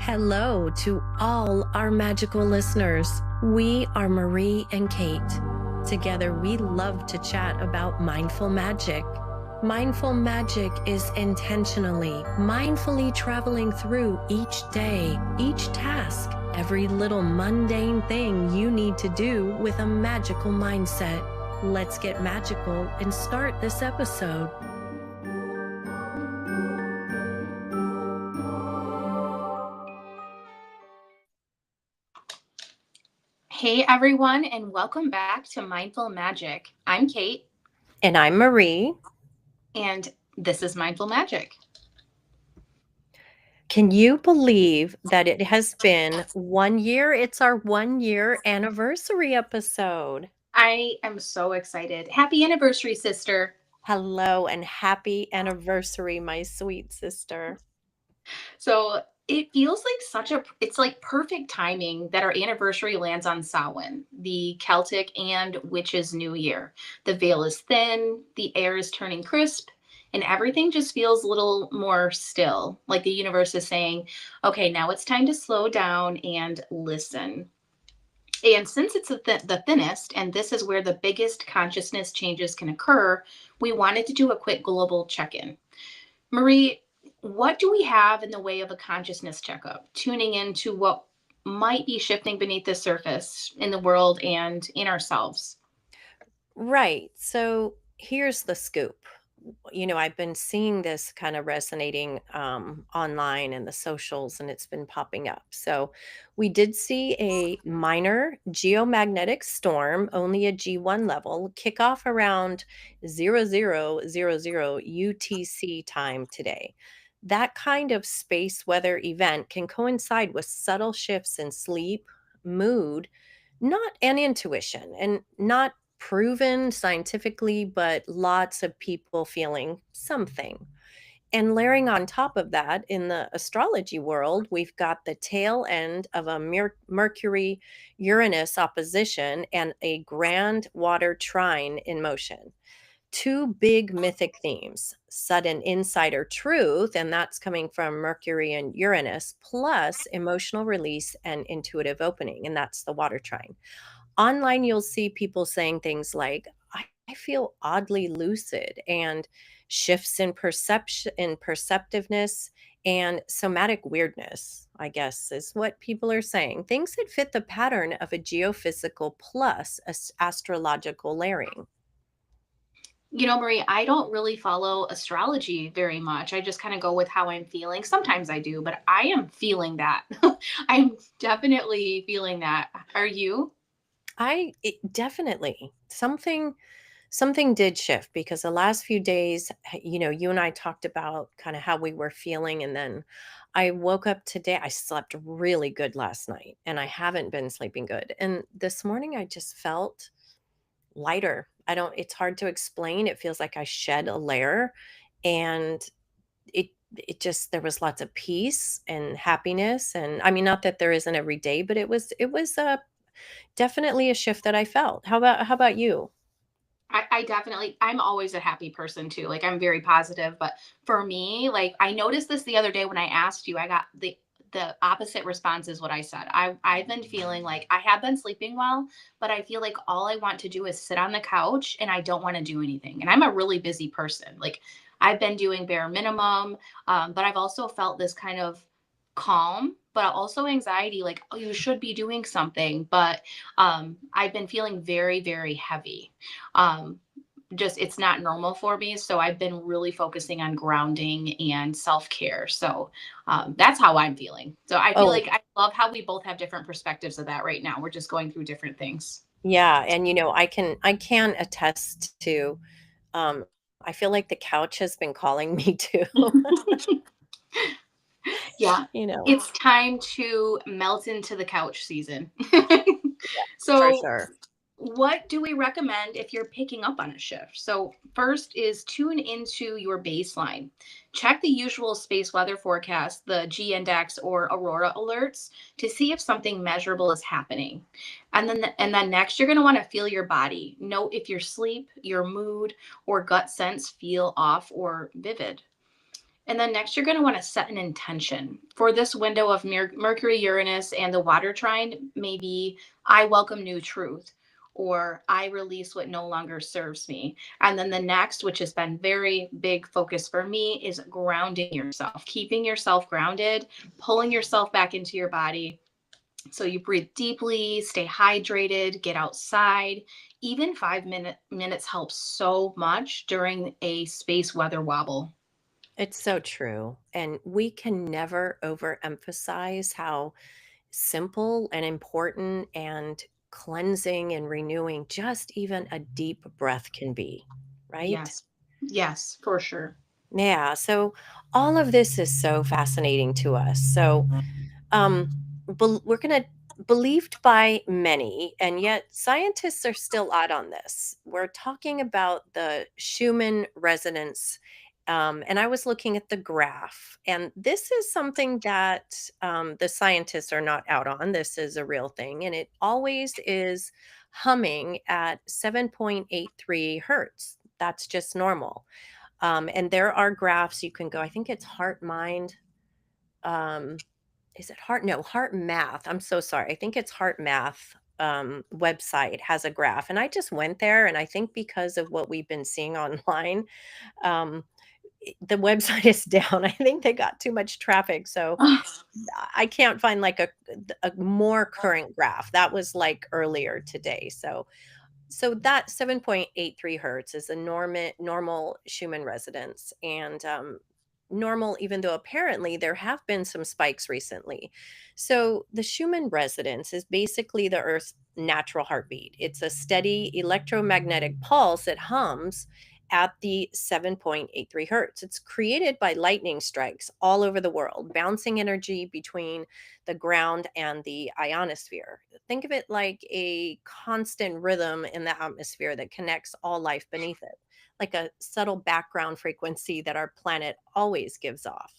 Hello to all our magical listeners. We are Marie and Kate. Together, we love to chat about mindful magic. Mindful magic is intentionally, mindfully traveling through each day, each task, every little mundane thing you need to do with a magical mindset. Let's get magical and start this episode. Hey everyone, and welcome back to Mindful Magic. I'm Kate, And I'm Marie. and this is Mindful Magic. Can you believe that it has been 1 year? It's our 1 year anniversary episode. I am so excited. Happy anniversary, sister. Hello and happy anniversary, my sweet sister. So it feels like it's like perfect timing that our anniversary lands on Samhain, the Celtic and Witches' New Year. The veil is thin, the air is turning crisp, and everything just feels a little more still. Like the universe is saying, okay, now it's time to slow down and listen. And since it's the thinnest, and this is where the biggest consciousness changes can occur, we wanted to do a quick global check in. Marie, what do we have in the way of a consciousness checkup, tuning into what might be shifting beneath the surface in the world and in ourselves? Right. So here's the scoop. I've been seeing this kind of resonating online and the socials, and it's been popping up. So we did see a minor geomagnetic storm, only a G1 level, kick off around 0000 UTC time today. That kind of space weather event can coincide with subtle shifts in sleep, mood, not and intuition, and not proven scientifically, but lots of people feeling something. And layering on top of that, in the astrology world, we've got the tail end of a Mercury Uranus opposition and a grand water trine in motion. Two big mythic themes: sudden insider truth, and that's coming from Mercury and Uranus, plus emotional release and intuitive opening, and that's the water trine. Online, you'll see people saying things like, I feel oddly lucid, and shifts in perception, in perceptiveness, and somatic weirdness, I guess, is what people are saying. Things that fit the pattern of a geophysical plus astrological layering. You know, Marie, I don't really follow astrology very much. I just kind of go with how I'm feeling. Sometimes I do, but I am feeling that. I'm definitely feeling that. Are you? Definitely something did shift, because the last few days, you and I talked about kind of how we were feeling, and then I woke up today. I slept really good last night, and I haven't been sleeping good. And this morning I just felt lighter. I don't It's hard to explain. It feels like I shed a layer, and it just there was lots of peace and happiness. And I mean, not that there isn't every day, but it was definitely a shift that I felt. How about you? I definitely, I'm always a happy person too. Like I'm very positive, but for me, like I noticed this the other day when I asked you, I got the opposite response is what I said. I've been feeling like I have been sleeping well, but I feel like all I want to do is sit on the couch and I don't want to do anything. And I'm a really busy person. Like I've been doing bare minimum, but I've also felt this kind of calm, but also anxiety. Like, oh, you should be doing something, but I've been feeling very, very heavy. Um, just it's not normal for me, so I've been really focusing on grounding and self-care. So that's how I'm feeling. So I feel Oh, like I love how we both have different perspectives of that right now. We're just going through different things. yeah, and I can attest to, um I feel like the couch has been calling me too. Yeah, you know, it's time to melt into the couch season. for So sure. what do we recommend if you're picking up on a shift? So, first is tune into your baseline. Check the usual space weather forecast, the G index or aurora alerts to see if something measurable is happening. And then next you're going to want to feel your body. Note if your sleep, your mood, or gut sense feel off or vivid. And then next, you're going to want to set an intention for this window of Mercury, Uranus, and the water trine. Maybe I welcome new truth, or I release what no longer serves me. And then the next, which has been very big focus for me, is grounding yourself, keeping yourself grounded, pulling yourself back into your body. So you breathe deeply, stay hydrated, get outside. Even 5 minutes helps so much during a space weather wobble. It's so true. And we can never overemphasize how simple and important and cleansing and renewing just even a deep breath can be, right? Yes. Yes, for sure. Yeah. So all of this is so fascinating to us. So um, we're going to believed by many, and yet scientists are still out on this. We're talking about the Schumann resonance. And I was looking at the graph, and this is something that the scientists are not out on. This is a real thing, and it always is humming at 7.83 hertz. That's just normal. And there are graphs you can go, I think it's heart mind. Um, is it Heart? No, Heart Math. I'm so sorry. I think it's Heart Math website has a graph. And I just went there. And I think because of what we've been seeing online, um, the website is down. I think they got too much traffic. So I can't find like a more current graph. That was like earlier today. So that 7.83 hertz is a normal Schumann resonance, and normal, even though apparently there have been some spikes recently. So the Schumann resonance is basically the Earth's natural heartbeat. It's a steady electromagnetic pulse that hums at the 7.83 hertz. It's created by lightning strikes all over the world, bouncing energy between the ground and the ionosphere. Think of it like a constant rhythm in the atmosphere that connects all life beneath it, like a subtle background frequency that our planet always gives off.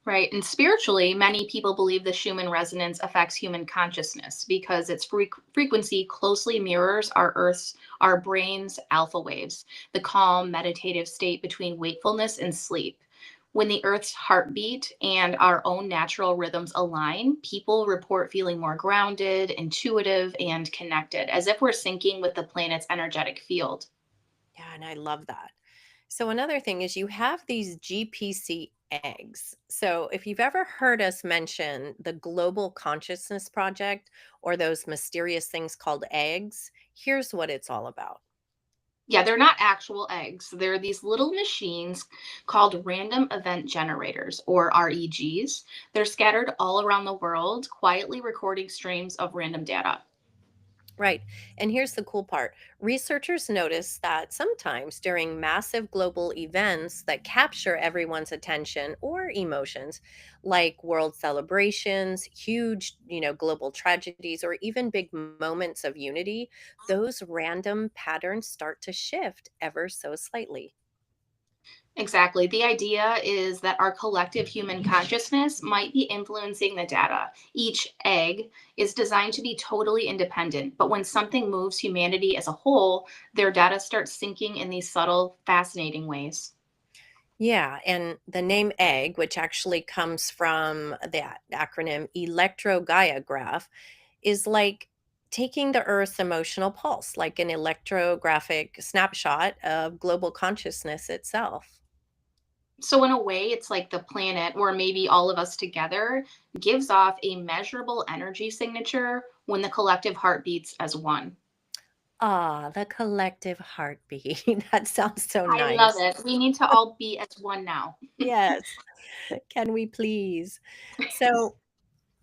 Right. And spiritually, many people believe the Schumann resonance affects human consciousness because its frequency closely mirrors our brain's alpha waves, the calm, meditative state between wakefulness and sleep. When the Earth's heartbeat and our own natural rhythms align, people report feeling more grounded, intuitive, and connected, as if we're syncing with the planet's energetic field. Yeah, and I love that. So another thing is you have these GPC eggs. So if you've ever heard us mention the Global Consciousness Project or those mysterious things called eggs, here's what it's all about. Yeah, they're not actual eggs. They're these little machines called random event generators, or REGs. They're scattered all around the world, quietly recording streams of random data. Right. And here's the cool part. Researchers notice that sometimes during massive global events that capture everyone's attention or emotions, like world celebrations, huge, global tragedies, or even big moments of unity, those random patterns start to shift ever so slightly. Exactly. The idea is that our collective human consciousness might be influencing the data. Each egg is designed to be totally independent, but when something moves humanity as a whole, their data starts syncing in these subtle, fascinating ways. Yeah, and the name EGG, which actually comes from the acronym electrogaiograph, is like taking the Earth's emotional pulse, like an electrographic snapshot of global consciousness itself. So, in a way, it's like the planet, or maybe all of us together, gives off a measurable energy signature when the collective heart beats as one. Ah, the collective heartbeat. That sounds so I love nice. it. We need to all be as one now. Yes. Can we please? So,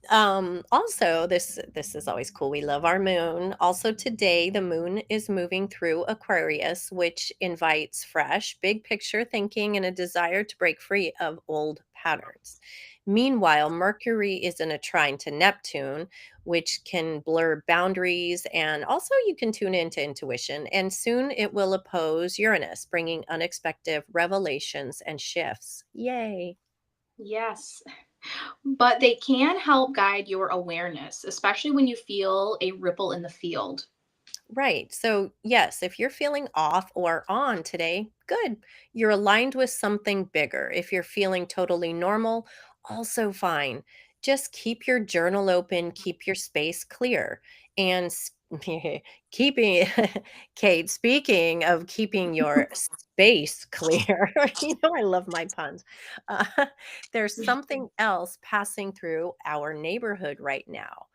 also, this is always cool. We love our moon. Also today, the moon is moving through Aquarius, which invites fresh, big picture thinking and a desire to break free of old patterns. Meanwhile, Mercury is in a trine to Neptune, which can blur boundaries, and also you can tune into intuition. And soon it will oppose Uranus, bringing unexpected revelations and shifts. Yay. Yes. But they can help guide your awareness, especially when you feel a ripple in the field. Right. So, yes, if you're feeling off or on today, good. You're aligned with something bigger. If you're feeling totally normal, also fine. Just keep your journal open, keep your space clear. And keeping, Kate, speaking of keeping your space clear, I love my puns. Uh, there's something else passing through our neighborhood right now,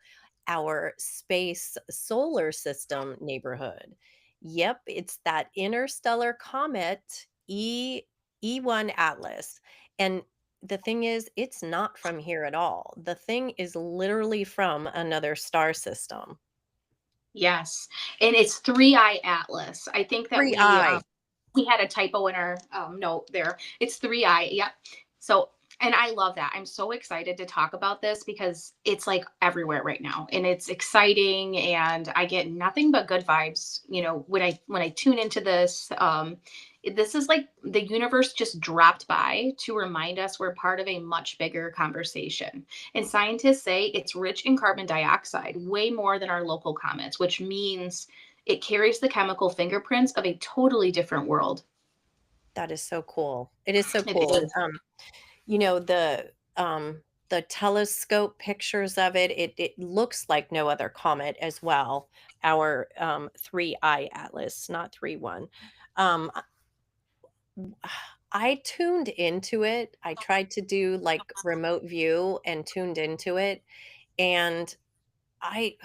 our space solar system neighborhood. Yep, it's that interstellar comet E1 Atlas. And the thing is, it's not from here at all. The thing is literally from another star system. Yes, and it's 3-eye atlas. I think that Three eye. we had a typo in our note there. It's 3-eye. Yep. So, and I love that. I'm so excited to talk about this because it's like everywhere right now, and it's exciting, and I get nothing but good vibes. When I tune into this, this is like the universe just dropped by to remind us we're part of a much bigger conversation. And scientists say it's rich in carbon dioxide, way more than our local comets, which means it carries the chemical fingerprints of a totally different world. That is so cool. It is so It cool. is. You know, the telescope pictures of it, it looks like no other comet as well. Our 3-eye atlas, not 3-1. I tuned into it. I tried to do like remote view and tuned into it. And I,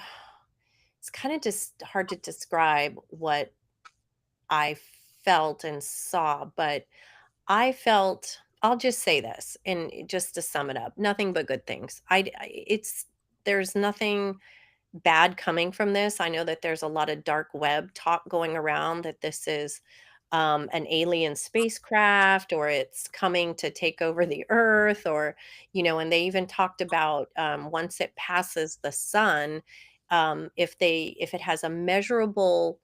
it's kind of just hard to describe what I felt and saw, but I felt, I'll just say this, and just to sum it up, nothing but good things. There's nothing bad coming from this. I know that there's a lot of dark web talk going around that this is an alien spacecraft or it's coming to take over the earth, or, and they even talked about once it passes the sun, if it has a measurable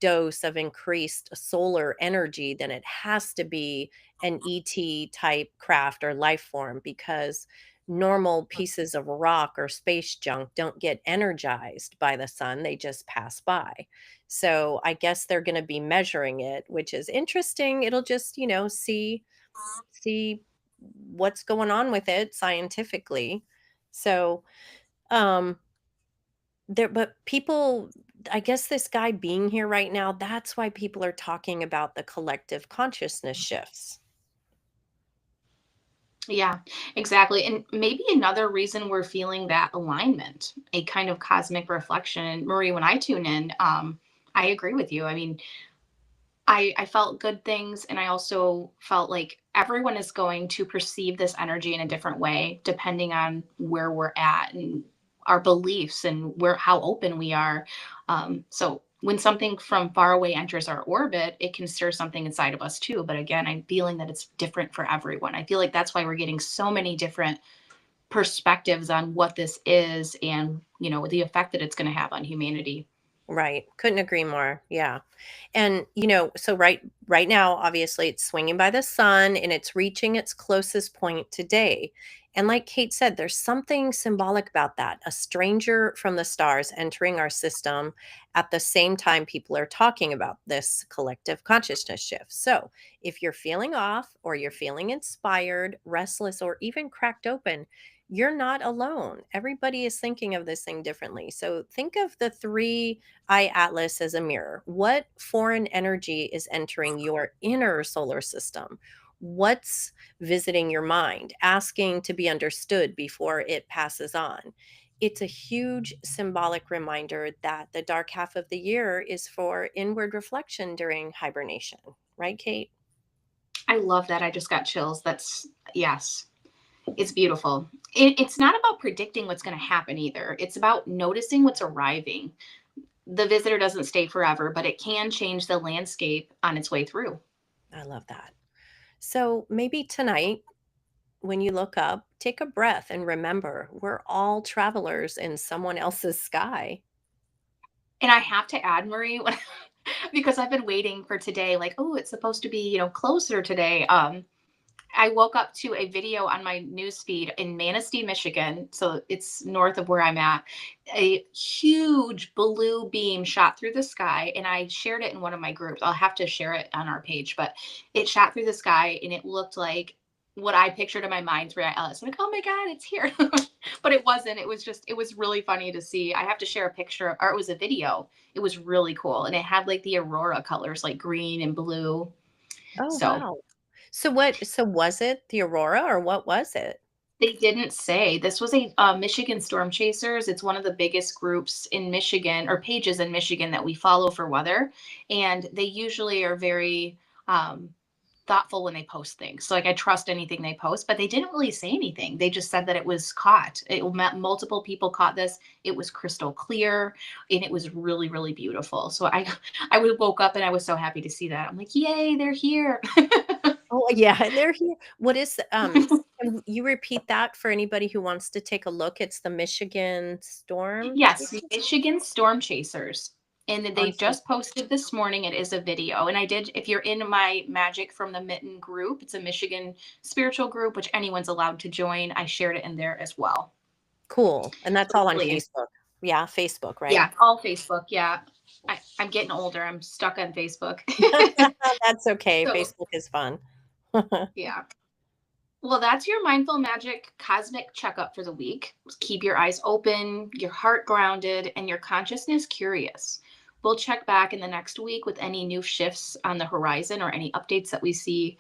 dose of increased solar energy, then it has to be an ET type craft or life form, because normal pieces of rock or space junk don't get energized by the sun, they just pass by. So I guess they're going to be measuring it, which is interesting. It'll just, see what's going on with it scientifically. So, um but people, I guess this guy being here right now, that's why people are talking about the collective consciousness shifts. Yeah, exactly. And maybe another reason we're feeling that alignment, a kind of cosmic reflection. And Marie, when I tune in, I agree with you. I mean, I felt good things, and I also felt like everyone is going to perceive this energy in a different way depending on where we're at and our beliefs and where how open we are. So when something from far away enters our orbit, it can stir something inside of us too. But again, I'm feeling that it's different for everyone. I feel like that's why we're getting so many different perspectives on what this is, and the effect that it's going to have on humanity. Right. Couldn't agree more. Yeah. And, so right now, obviously it's swinging by the sun and it's reaching its closest point today. And like Kate said, there's something symbolic about that. A stranger from the stars entering our system at the same time people are talking about this collective consciousness shift. So, if you're feeling off or you're feeling inspired, restless, or even cracked open, you're not alone. Everybody is thinking of this thing differently. So, think of the three eye atlas as a mirror. What foreign energy is entering your inner solar system? What's visiting your mind, asking to be understood before it passes on? It's a huge symbolic reminder that the dark half of the year is for inward reflection during hibernation. Right, Kate? I love that. I just got chills. That's yes. It's beautiful. It's not about predicting what's going to happen either. It's about noticing what's arriving. The visitor doesn't stay forever, but it can change the landscape on its way through. I love that. So maybe tonight, when you look up, take a breath and remember we're all travelers in someone else's sky. And I have to add, Marie, because I've been waiting for today, like, oh, it's supposed to be, closer today. I woke up to a video on my news feed in Manistee, Michigan. So it's north of where I'm at. A huge blue beam shot through the sky, and I shared it in one of my groups. I'll have to share it on our page, but it shot through the sky and it looked like what I pictured in my mind through Alice. I'm like, oh my God, it's here. But it wasn't. It was really funny to see. I have to share a picture, or it was a video. It was really cool. And it had like the aurora colors, like green and blue. Oh, So wow. So was it the aurora or what was it? they didn't say. This was a Michigan Storm Chasers. It's one of the biggest groups in Michigan, or pages in Michigan, that we follow for weather. And they usually are very um, thoughtful when they post things. So, like, I trust anything they post, but they didn't really say anything. They just said that it was caught. Multiple people caught this. It was crystal clear, and it was really, really beautiful. So, I woke up and I was so happy to see that. I'm like, yay, they're here. Oh, yeah, they're here. What is, can you repeat that for anybody who wants to take a look? It's the Michigan Storm Yes, Chasers Michigan Storm Chasers. And on they face just posted this morning. It is a video. And I did, if you're in my Magic from the Mitten group, it's a Michigan spiritual group, which anyone's allowed to join. I shared it in there as well. Cool, and that's So all on really, Facebook. Yeah, Facebook, right? yeah, all Facebook. Yeah. I'm getting older. I'm stuck on Facebook. That's okay, So, Facebook is fun. yeah. Well, that's your mindful magic cosmic checkup for the week. Keep your eyes open, your heart grounded, and your consciousness curious. We'll check back in the next week with any new shifts on the horizon or any updates that we see.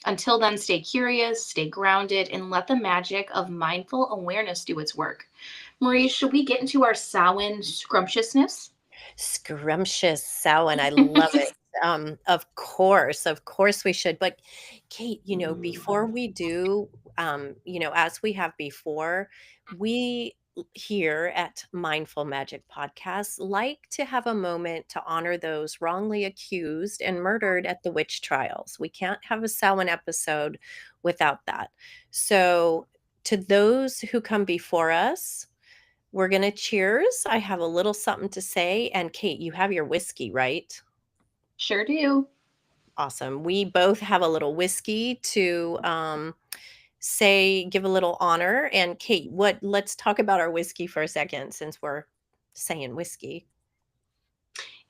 Until then, stay curious, stay grounded, and let the magic of mindful awareness do its work. Marie, should we get into our Samhain scrumptiousness? Scrumptious Samhain, I love it. Of course we should. But Kate, before we do, as we have before, we here at Mindful Magic Podcast like to have a moment to honor those wrongly accused and murdered at the witch trials. We can't have a Samhain episode without that. So, to those who come before us, we're gonna cheers. I have a little something to say. And Kate, you have your whiskey, right? Sure do. Awesome. We both have a little whiskey to give a little honor. And Kate, let's talk about our whiskey for a second since we're saying whiskey.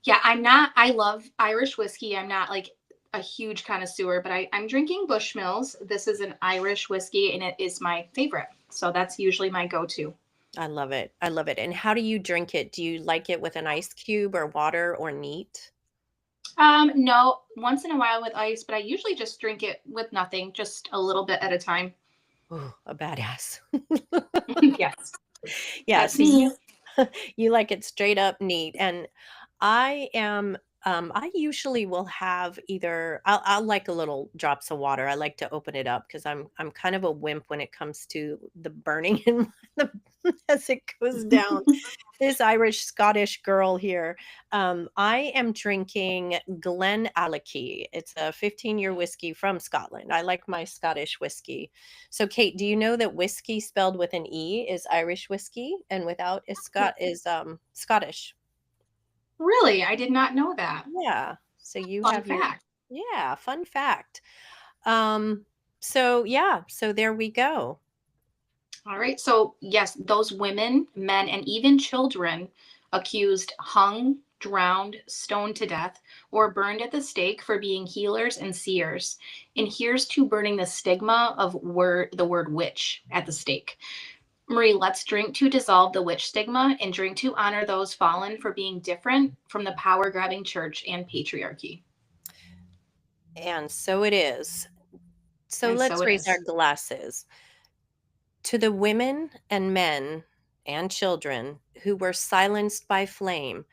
Yeah, I'm not, I love Irish whiskey. I'm not like a huge connoisseur, but I'm drinking Bushmills. This is an Irish whiskey and it is my favorite. So that's usually my go to. I love it. I love it. And how do you drink it? Do you like it with an ice cube or water or neat? No, once in a while with ice, but I usually just drink it with nothing, just a little bit at a time. Oh, a badass. Yes, Yeah, that's so me. you like it straight up neat. And I am I usually will have either I'll like a little drops of water. I like to open it up because I'm kind of a wimp when it comes to the burning in the as it goes down. This Irish Scottish girl here. I am drinking Glen Allachie. It's a 15-year whiskey from Scotland. I like my Scottish whiskey. So, Kate, do you know that whiskey spelled with an E is Irish whiskey and without is Scottish? Really, I did not know that. Yeah. So you Fun have your fact. yeah, fun fact. Um, so yeah, so there we go. All right. So, yes, those women, men, and even children accused, hung, drowned, stoned to death, or burned at the stake for being healers and seers. And here's to burning the stigma of the word witch at the stake. Marie, let's drink to dissolve the witch stigma and drink to honor those fallen for being different from the power grabbing church and patriarchy. And so it is. So And so let's it raise our is. glasses to the women and men and children who were silenced by flame,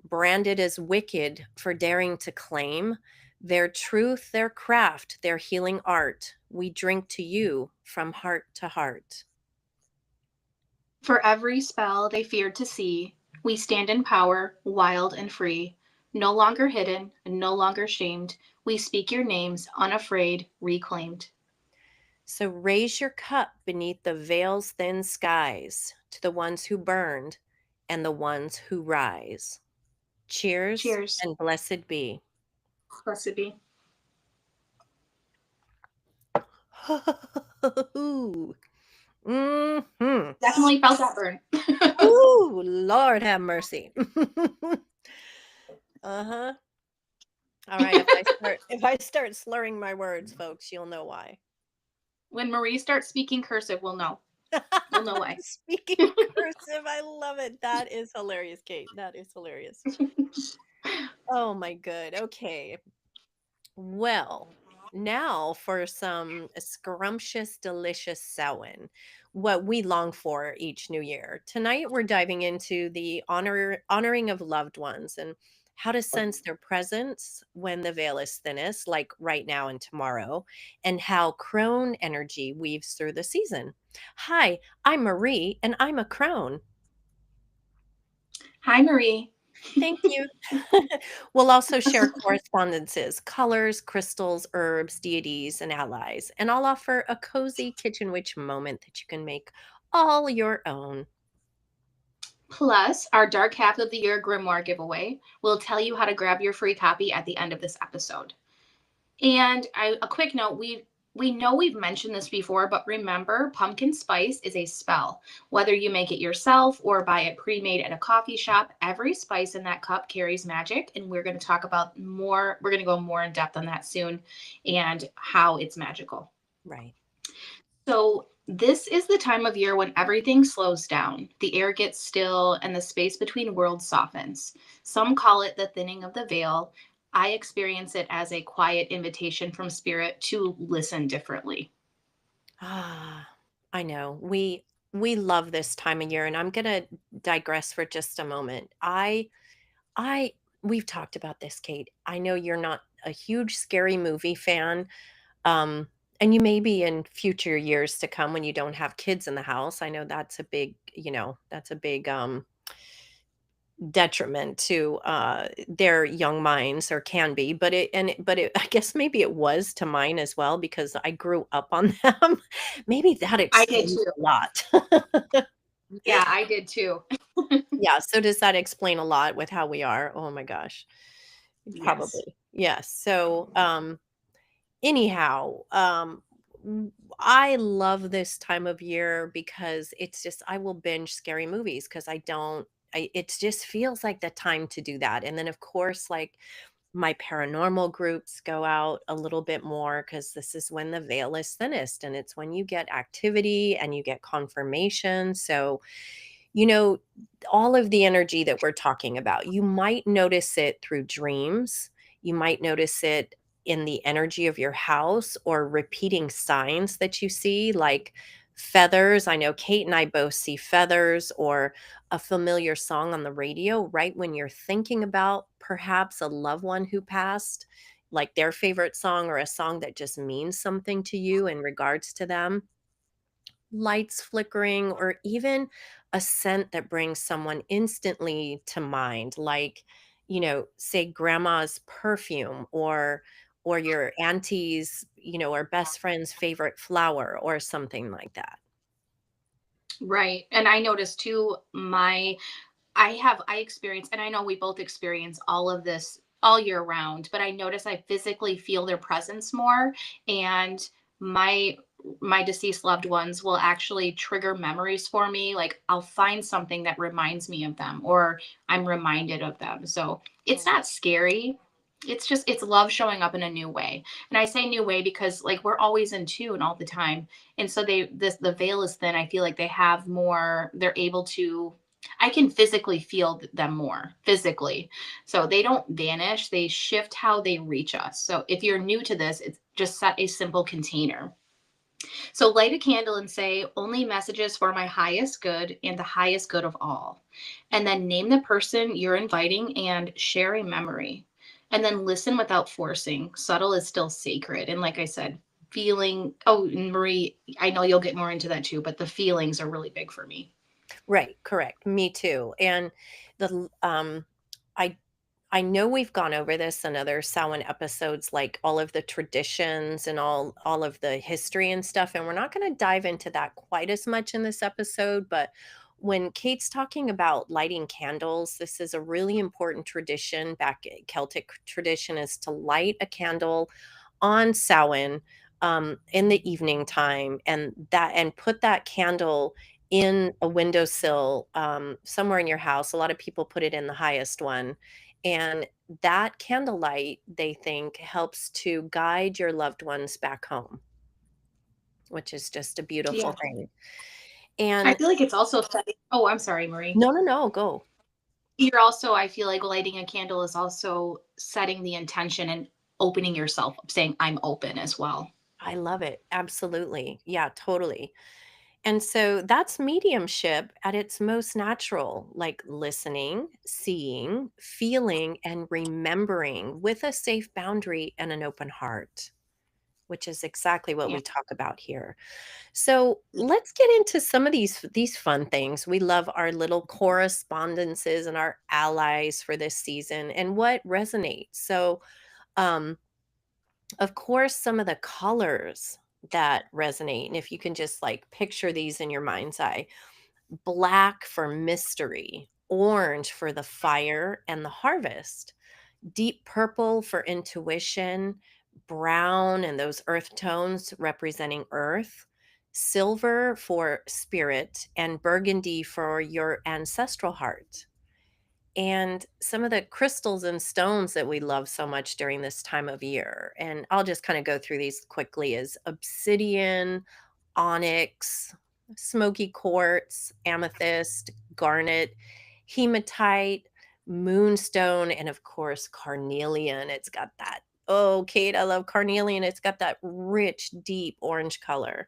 branded as wicked for daring to claim their truth, their craft, their healing art. We drink to you from heart to heart. For every spell they feared to see, we stand in power, wild and free. No longer hidden, no longer shamed. We speak your names, unafraid, reclaimed. So raise your cup beneath the veil's thin skies to the ones who burned and the ones who rise. Cheers Cheers. and blessed be. Blessed be. Ooh. Mhm. Definitely felt that burn. Ooh, Lord have mercy. Uh-huh. All right, if I start slurring my words, folks, you'll know why. When Marie starts speaking cursive, we'll know. We'll know why. Speaking cursive, I love it. That is hilarious, Kate. That is hilarious. Oh my good. Okay. Well, now for some scrumptious, delicious Samhain, what we long for each new year. Tonight, we're diving into the honoring of loved ones and how to sense their presence when the veil is thinnest, like right now and tomorrow, and how crone energy weaves through the season. Hi, I'm Marie, and I'm a crone. Hi, Marie. Thank you. We'll also share correspondences, colors, crystals, herbs, deities, and allies. And I'll offer a cozy kitchen witch moment that you can make all your own. Plus, our Dark Half of the Year Grimoire giveaway will tell you how to grab your free copy at the end of this episode. And a quick note, we know we've mentioned this before, but remember, pumpkin spice is a spell. Whether you make it yourself or buy it pre-made at a coffee shop, every spice in that cup carries magic, and we're going to talk about more. We're going to go more in depth on that soon and how it's magical. Right. So, this is the time of year when everything slows down, the air gets still, and the space between worlds softens. Some call it the thinning of the veil. I experience it as a quiet invitation from spirit to listen differently. Ah, I know. We love this time of year, and I'm gonna digress for just a moment. I we've talked about this, Kate. I know you're not a huge scary movie fan. Um, and you may be in future years to come when you don't have kids in the house. I know that's a big, that's a big detriment to their young minds, or can be, but it I guess maybe it was to mine as well because I grew up on them. Maybe that I did explains too. a lot. Yeah, I did too. Yeah, so does that explain a lot with how we are? Oh my gosh. Yes. Probably. Yes. So anyhow, I love this time of year because it's just I will binge scary movies because I don't it just feels like the time to do that. And then of course, like my paranormal groups go out a little bit more because this is when the veil is thinnest and it's when you get activity and you get confirmation. So you know, all of the energy that we're talking about, you might notice it through dreams. You might notice it in the energy of your house or repeating signs that you see, like feathers. I know Kate and I both see feathers or a familiar song on the radio right when you're thinking about perhaps a loved one who passed, like their favorite song or a song that just means something to you in regards to them, lights flickering, or even a scent that brings someone instantly to mind, like, say grandma's perfume or your auntie's, or best friend's favorite flower or something like that. Right. And I noticed too, I experience, and I know we both experience all of this all year round, but I notice I physically feel their presence more, and my my deceased loved ones will actually trigger memories for me. Like I'll find something that reminds me of them, or I'm reminded of them. So it's Oh, not scary. It's just it's love showing up in a new way. And I say new way because like we're always in tune all the time. And so the veil is thin. I feel like they have more, they're able to, I can physically feel them more physically. So they don't vanish, they shift how they reach us. So if you're new to this, it's just set a simple container. So light a candle and say, only messages for my highest good and the highest good of all. And then name the person you're inviting and share a memory. And then listen without forcing. Subtle is still sacred. And like I said, feeling, oh, and Marie, I know you'll get more into that too, but the feelings are really big for me. right, correct. Me too. And I I know we've gone over this in other Samhain episodes, like all of the traditions and all of the history and stuff, and we're not going to dive into that quite as much in this episode. But when Kate's talking about lighting candles, this is a really important tradition. Back Celtic tradition is to light a candle on Samhain in the evening time, and put that candle in a windowsill, somewhere in your house. A lot of people put it in the highest one, and that candlelight, they think, helps to guide your loved ones back home, which is just a Yeah. beautiful thing. I And feel like it's also setting, oh, I'm sorry, Marie. no, no, no, go. You're also, I feel like lighting a candle is also setting the intention and opening yourself up, saying, I'm open as well. I love it. Absolutely. Yeah, totally. And so that's mediumship at its most natural, like listening, seeing, feeling, and remembering with a safe boundary and an open heart, which is exactly what Yeah. we talk about here. So let's get into some of these fun things. We love our little correspondences and our allies for this season and what resonates. So um of course, some of the colors that resonate, and if you can just like picture these in your mind's eye: black for mystery, orange for the fire and the harvest, deep purple for intuition, brown and those earth tones representing earth, silver for spirit, and burgundy for your ancestral heart. And some of the crystals and stones that we love so much during this time of year, and I'll just kind of go through these quickly, is obsidian, onyx, smoky quartz, amethyst, garnet, hematite, moonstone, and of course, carnelian. It's got that, oh, Kate, I love carnelian. It's got that rich, deep orange color.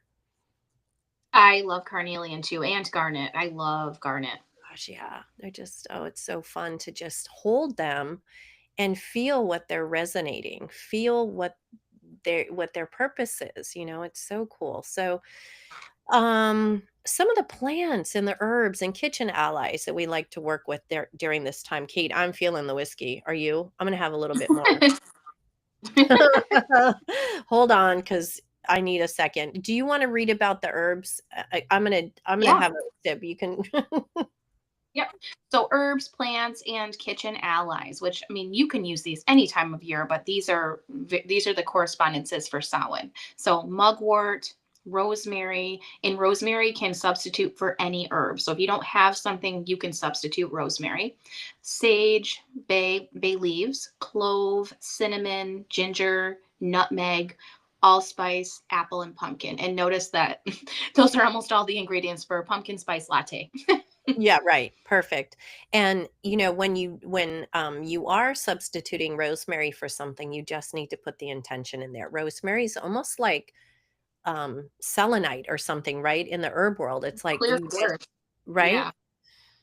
I love carnelian too, and garnet. I love garnet. Gosh, yeah. They're just, oh, it's so fun to just hold them and feel what they're resonating, feel what their purpose is, it's so cool. So, some of the plants and the herbs and kitchen allies that we like to work with there during this time. Kate, I'm feeling the whiskey. Are you? I'm gonna have a little bit more. Hold on, because I need a second. Do you want to read about the herbs? I'm gonna Yeah. have a sip. You can. Yep. So herbs, plants, and kitchen allies, which I mean, you can use these any time of year, but these are the correspondences for Samhain. So mugwort, rosemary, and rosemary can substitute for any herb. So if you don't have something, you can substitute rosemary. Sage, bay leaves, clove, cinnamon, ginger, nutmeg, allspice, apple, and pumpkin. And notice that those are almost all the ingredients for a pumpkin spice latte. Yeah, right. Perfect. And when you are substituting rosemary for something, you just need to put the intention in there. Rosemary is almost like selenite or something, right? In the herb world, it's like Clear you just, quartz. right? Yeah.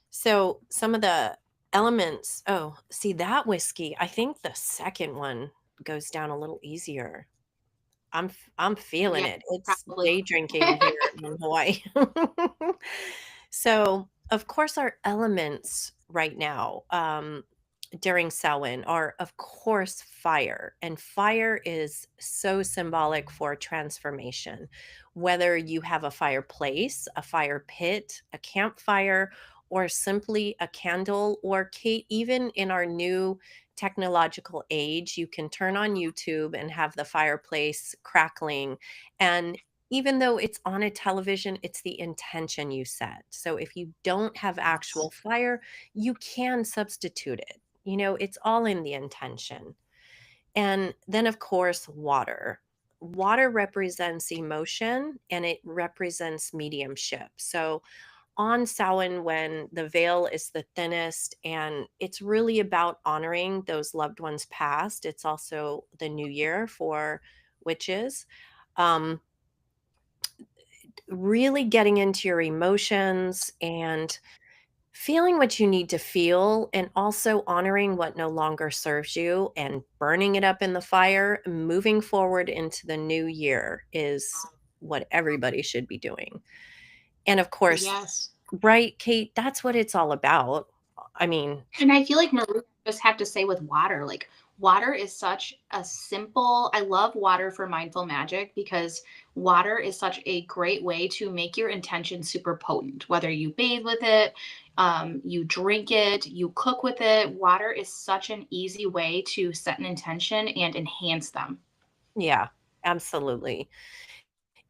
So some of the elements, oh, see that whiskey, I think the second one goes down a little easier. I'm feeling Yeah, it. It's probably. day drinking here in Hawaii. So, of course, our elements right now, during Samhain are, of course, fire. And fire is so symbolic for transformation. Whether you have a fireplace, a fire pit, a campfire, or simply a candle, or Kate, even in our new technological age, you can turn on YouTube and have the fireplace crackling. And even though it's on a television, it's the intention you set. So if you don't have actual fire, you can substitute it. It's all in the intention. And then, of course, water. Water represents emotion and it represents mediumship. So on Samhain, when the veil is the thinnest and it's really about honoring those loved ones past, it's also the new year for witches. Um, really getting into your emotions and feeling what you need to feel, and also honoring what no longer serves you and burning it up in the fire, moving forward into the new year is what everybody should be doing. And of course, Yes. right, Kate, that's what it's all about. I mean, And I feel like Marie just have to say with water, like water is such a simple, I love water for mindful magic because water is such a great way to make your intention super potent. Whether you bathe with it, you drink it, you cook with it, water is such an easy way to set an intention and enhance them. yeah. Absolutely.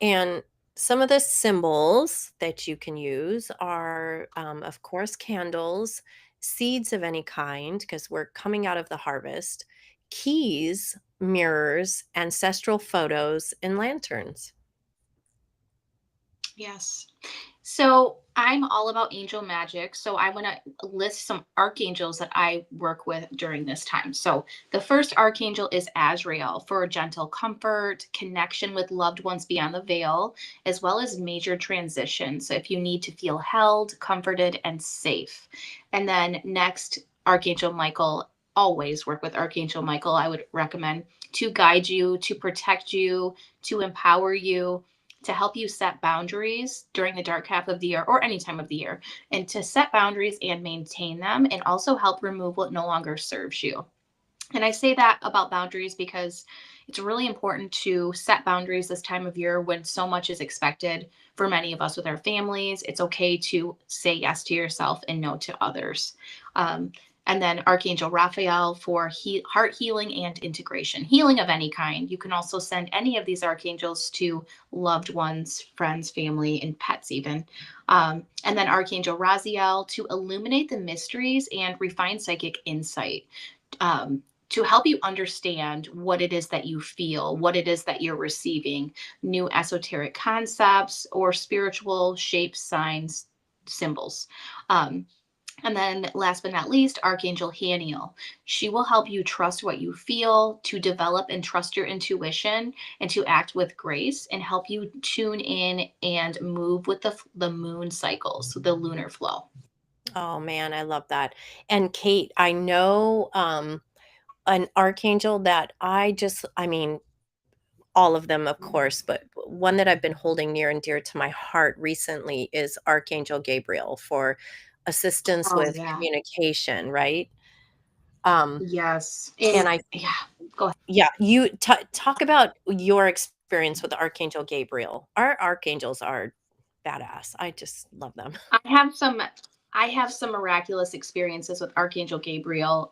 And some of the symbols that you can use are, of course, candles, seeds of any kind, because we're coming out of the harvest, keys, mirrors, ancestral photos, and lanterns. Yes. So I'm all about angel magic. So I want to list some archangels that I work with during this time. So the first archangel is Azrael for gentle comfort, connection with loved ones beyond the veil, as well as major transitions. So if you need to feel held, comforted, and safe. And then next, Archangel Michael. Always work with Archangel Michael. I would recommend to guide you, to protect you, to empower you, to help you set boundaries during the dark half of the year or any time of the year, and to set boundaries and maintain them, and also help remove what no longer serves you. And I say that about boundaries because it's really important to set boundaries this time of year when so much is expected for many of us with our families. It's okay to say yes to yourself and no to others. Um, and then Archangel Raphael for heart healing and integration, healing of any kind. You can also send any of these archangels to loved ones, friends, family, and pets, even. And then Archangel Raziel to illuminate the mysteries and refine psychic insight. To help you understand what it is that you feel, what it is that you're receiving, new esoteric concepts or spiritual shapes, signs, symbols. Um, and then last but not least, Archangel Haniel. She will help you trust what you feel, to develop and trust your intuition, and to act with grace and help you tune in and move with the moon cycles, the lunar flow. Oh man, I love that. And Kate, I know an archangel that I mean, all of them, of course, but one that I've been holding near and dear to my heart recently is Archangel Gabriel for assistance Oh, with yeah. communication, right? Um, Yes. and And I yeah, go ahead. yeah, you talk about your experience with Archangel Gabriel. Our archangels are badass. I just love them. I have some I have some miraculous experiences with Archangel Gabriel.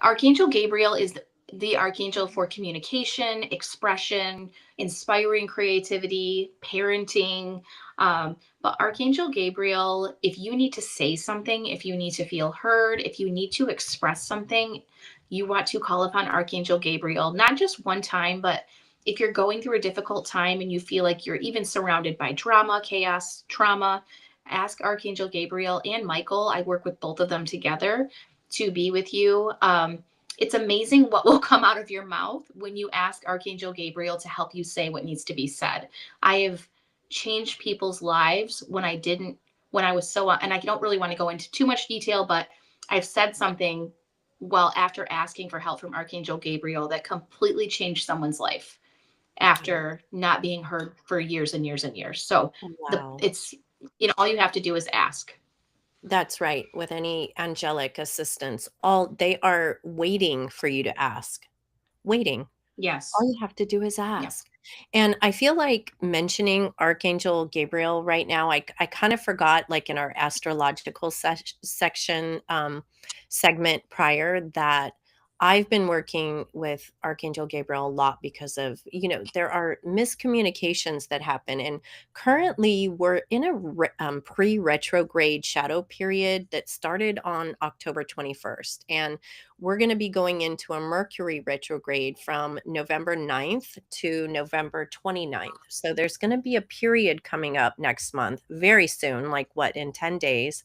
Archangel Gabriel is the archangel for communication, expression, inspiring creativity, parenting. But Archangel Gabriel, if you need to say something, if you need to feel heard, if you need to express something, you want to call upon Archangel Gabriel, not just one time, but if you're going through a difficult time and you feel like you're even surrounded by drama, chaos, trauma, ask Archangel Gabriel and Michael. I work with both of them together to be with you. It's amazing what will come out of your mouth when you ask Archangel Gabriel to help you say what needs to be said. I have changed people's lives when I didn't, when I was so, and I don't really want to go into too much detail, but I've said something well after asking for help from Archangel Gabriel that completely changed someone's life after not being heard for years and years and years. So Wow. it's, all you have to do is ask. That's right. With any angelic assistance, all they are waiting for you to ask. Waiting. All Yes. you have to do is Yeah. ask. And I feel like mentioning Archangel Gabriel right now, I kind of forgot, like in our astrological section segment prior, that I've been working with Archangel Gabriel a lot because of, there are miscommunications that happen. And currently we're in a pre retrograde shadow period that started on October 21st. And we're going to be going into a Mercury retrograde from November 9th to November 29th. So there's going to be a period coming up next month, very soon, like what, in 10 days,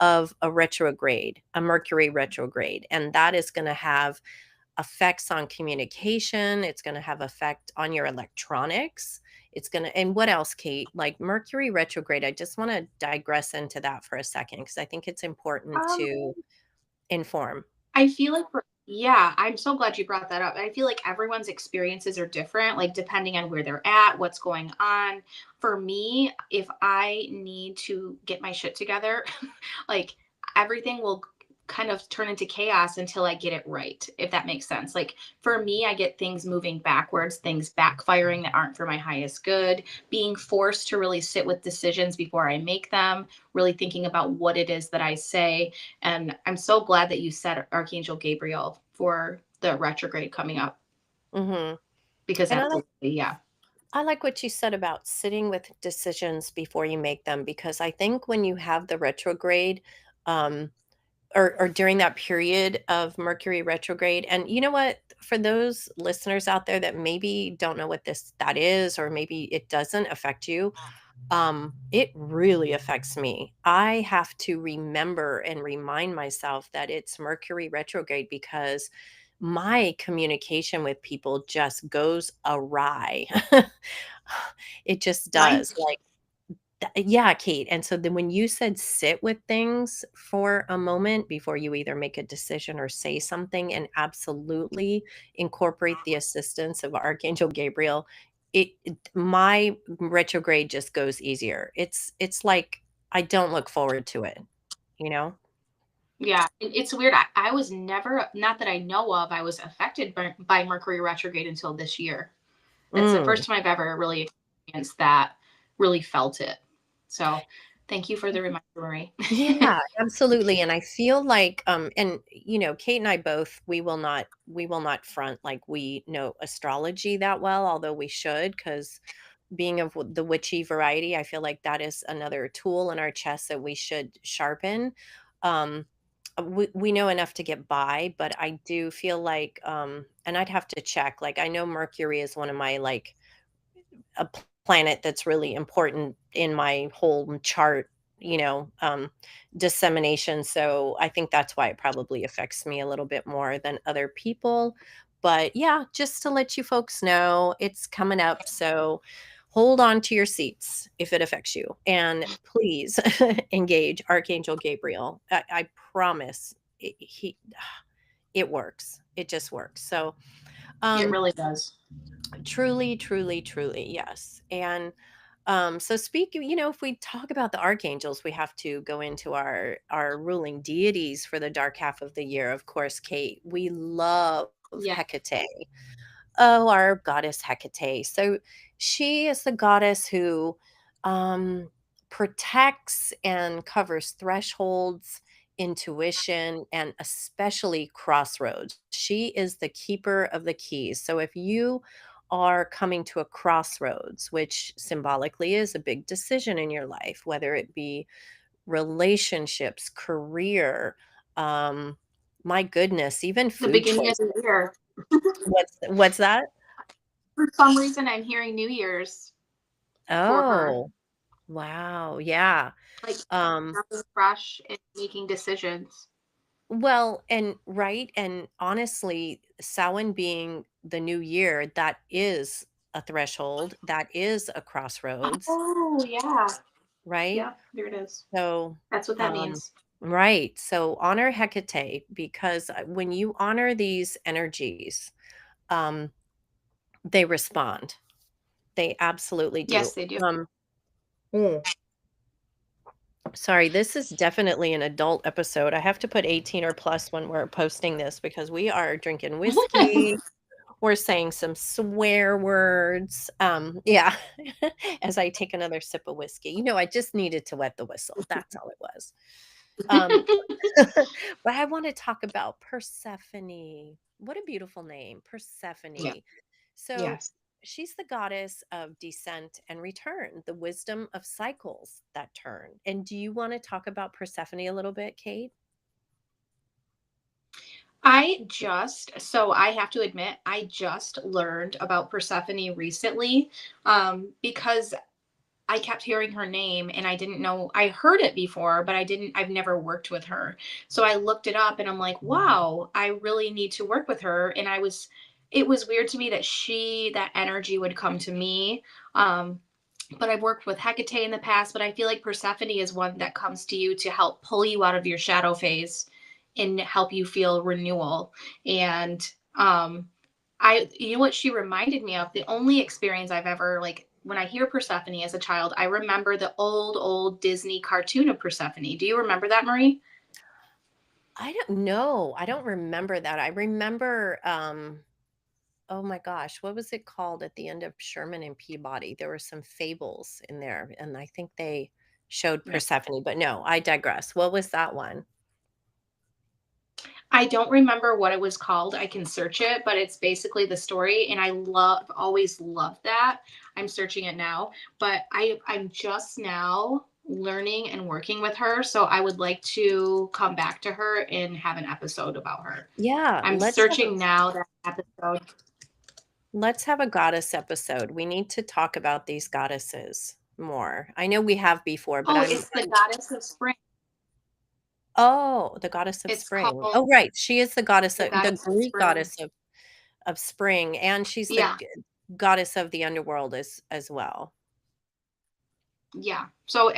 of a retrograde, a Mercury retrograde. And that is going to have effects on communication. It's going to have effect on your electronics. It's going to, and what else, Kate? Like Mercury retrograde, I just want to digress into that for a second because I think it's important Um, to inform. I feel like yeah, I'm so glad you brought that up. I feel like everyone's experiences are different, like depending on where they're at, what's going on. For me, if I need to get my shit together, like everything will kind of turn into chaos until I get it right, if that makes sense. Like for me, I get things moving backwards, things backfiring that aren't for my highest good, being forced to really sit with decisions before I make them, really thinking about what it is that I say. And I'm so glad that you said Archangel Gabriel for the retrograde coming up. Mhm. because And absolutely, yeah. I like what you said about sitting with decisions before you make them, because I think when you have the retrograde, um, or during that period of Mercury retrograde, and you know what? For those listeners out there that maybe don't know what that is, or maybe it doesn't affect you, it really affects me. I have to remember and remind myself that it's Mercury retrograde, because my communication with people just goes awry. It just Mine does. Like, yeah, Kate. And so then when you said sit with things for a moment before you either make a decision or say something, and absolutely incorporate the assistance of Archangel Gabriel, my retrograde just goes easier. It's like I don't look forward to it, you know? Yeah, it's weird. I was never, not that I know of, I was affected by Mercury retrograde until this year. That's the Mm. first time I've ever really experienced that, really felt it. So thank you for the reminder, Marie. Yeah, absolutely. And I feel like, and Kate and I both, we will not front like we know astrology that well, although we should, because being of the witchy variety, I feel like that is another tool in our chest that we should sharpen. Um, we know enough to get by, but I do feel like, and I'd have to check. Like, I know Mercury is one of my, like, a planet that's really important in my whole chart, dissemination. So I think that's why it probably affects me a little bit more than other people. But yeah, just to let you folks know, it's coming up. So hold on to your seats if it affects you. And please engage Archangel Gabriel. I promise it works. It just works. So, It um, really does. truly, truly, truly, yes. And so speaking, if we talk about the archangels, we have to go into our ruling deities for the dark half of the year. Of course, Kate, we love Yeah. Hecate. Oh, our goddess Hecate. So she is the goddess who um, protects and covers thresholds, intuition, and especially crossroads. She is the keeper of the keys. So if you are coming to a crossroads, which symbolically is a big decision in your life, whether it be relationships, career, um, my goodness, even The food beginning of choice. the year. What's that? For some reason, I'm hearing New Year's for her. Oh, wow, yeah. Like Um, starting fresh and making decisions. well, and right, and honestly, Samhain being the new year, that is a threshold, that is a crossroads, Oh, yeah. right? Yeah, there it is. So, That's what that um, means. right. So honor Hecate, because when you honor these energies, um, they respond. They absolutely do. Yes, they do. Um, mm. Sorry, this is definitely an adult episode. I have to put 18 or plus when we're posting this, because we are drinking whiskey. We're saying some swear words. Yeah, as I take another sip of whiskey. I just needed to wet the whistle. That's all it was. Um, but I want to talk about Persephone. What a beautiful name, Yeah. Persephone. So Yes. she's the goddess of descent and return, the wisdom of cycles that turn. And do you want to talk about Persephone a little bit, Kate? So I have to admit, I just learned about Persephone recently, because I kept hearing her name and I didn't know, I heard it before, but I've never worked with her. So I looked it up and I'm like, wow, I really need to work with her. And it was weird to me that that energy would come to me. Um, but I've worked with Hecate in the past, but I feel like Persephone is one that comes to you to help pull you out of your shadow phase and help you feel renewal. And you know what she reminded me of? The only experience I've ever, like, when I hear Persephone as a child, I remember the old Disney cartoon of Persephone. Do you remember that, Marie? I don't know. I don't remember that. I remember, oh my gosh, what was it called at the end of Sherman and Peabody? There were some fables in there, and I think they showed Yeah. Persephone, but no, I digress. What was that one? I don't remember what it was called. I can search it, but it's basically the story, and I always love that. I'm searching it now, but I'm just now learning and working with her, so I would like to come back to her and have an episode about her. Yeah, I'm searching now that episode. let's have a goddess episode. We need to talk about these goddesses more. I know we have before, but Oh, I'm it's the goddess of spring. oh, the goddess of It's spring. called Oh, right. She is the goddess the of the goddess of Greek spring. goddess of spring, and she's the Yeah, goddess of the underworld as well. yeah. So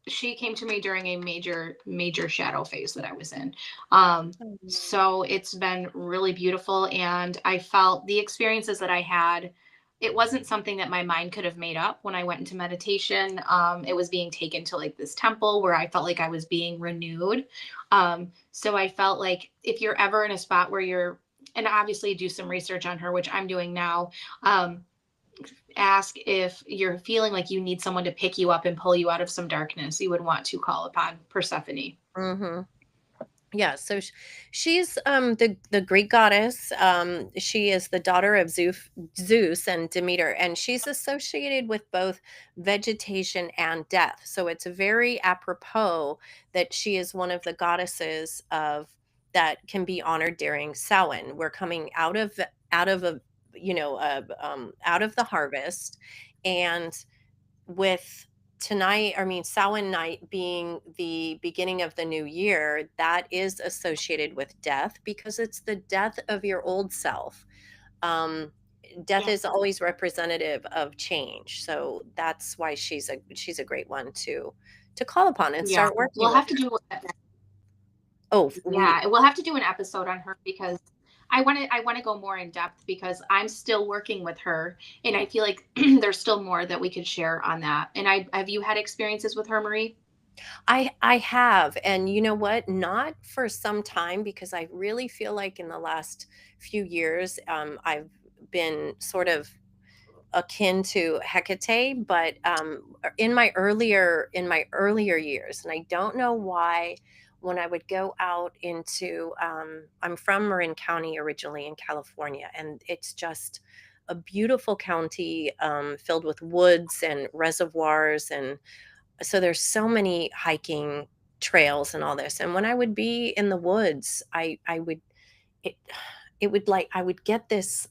she came to me during a major shadow phase that I was in. Mm. So it's been really beautiful, and I felt the experiences that I had. It wasn't something that my mind could have made up when I went into meditation. It was being taken to like this temple where I felt like I was being renewed. So I felt like if you're ever in a spot where you're, and obviously do some research on her, which I'm doing now. Ask if you're feeling like you need someone to pick you up and pull you out of some darkness, you would want to call upon Persephone. Mhm. Yeah, so she's the Greek goddess. She is the daughter of Zeus and Demeter, and she's associated with both vegetation and death. So it's very apropos that she is one of the goddesses of that can be honored during Samhain. We're coming out of a out of the harvest, and with tonight, I mean, Samhain night being the beginning of the new year, that is associated with death because it's the death of your old self. Um, Death Yeah, is always representative of change, so that's why she's a great one to call upon and yeah. start working We'll with have to her. do Oh, we yeah, we'll have to do an episode on her because I want to go more in depth because I'm still working with her and I feel like there's still more that we could share on that. And I have you had experiences with her, Marie? I have, and you know what? Not for some time because I really feel like in the last few years, I've been sort of akin to Hecate, but in my earlier years, and I don't know why. When I would go out into, I'm from Marin County originally in California, and it's just a beautiful county filled with woods and reservoirs, and so there's so many hiking trails and all this. And when I would be in the woods, I would it it would like I would get this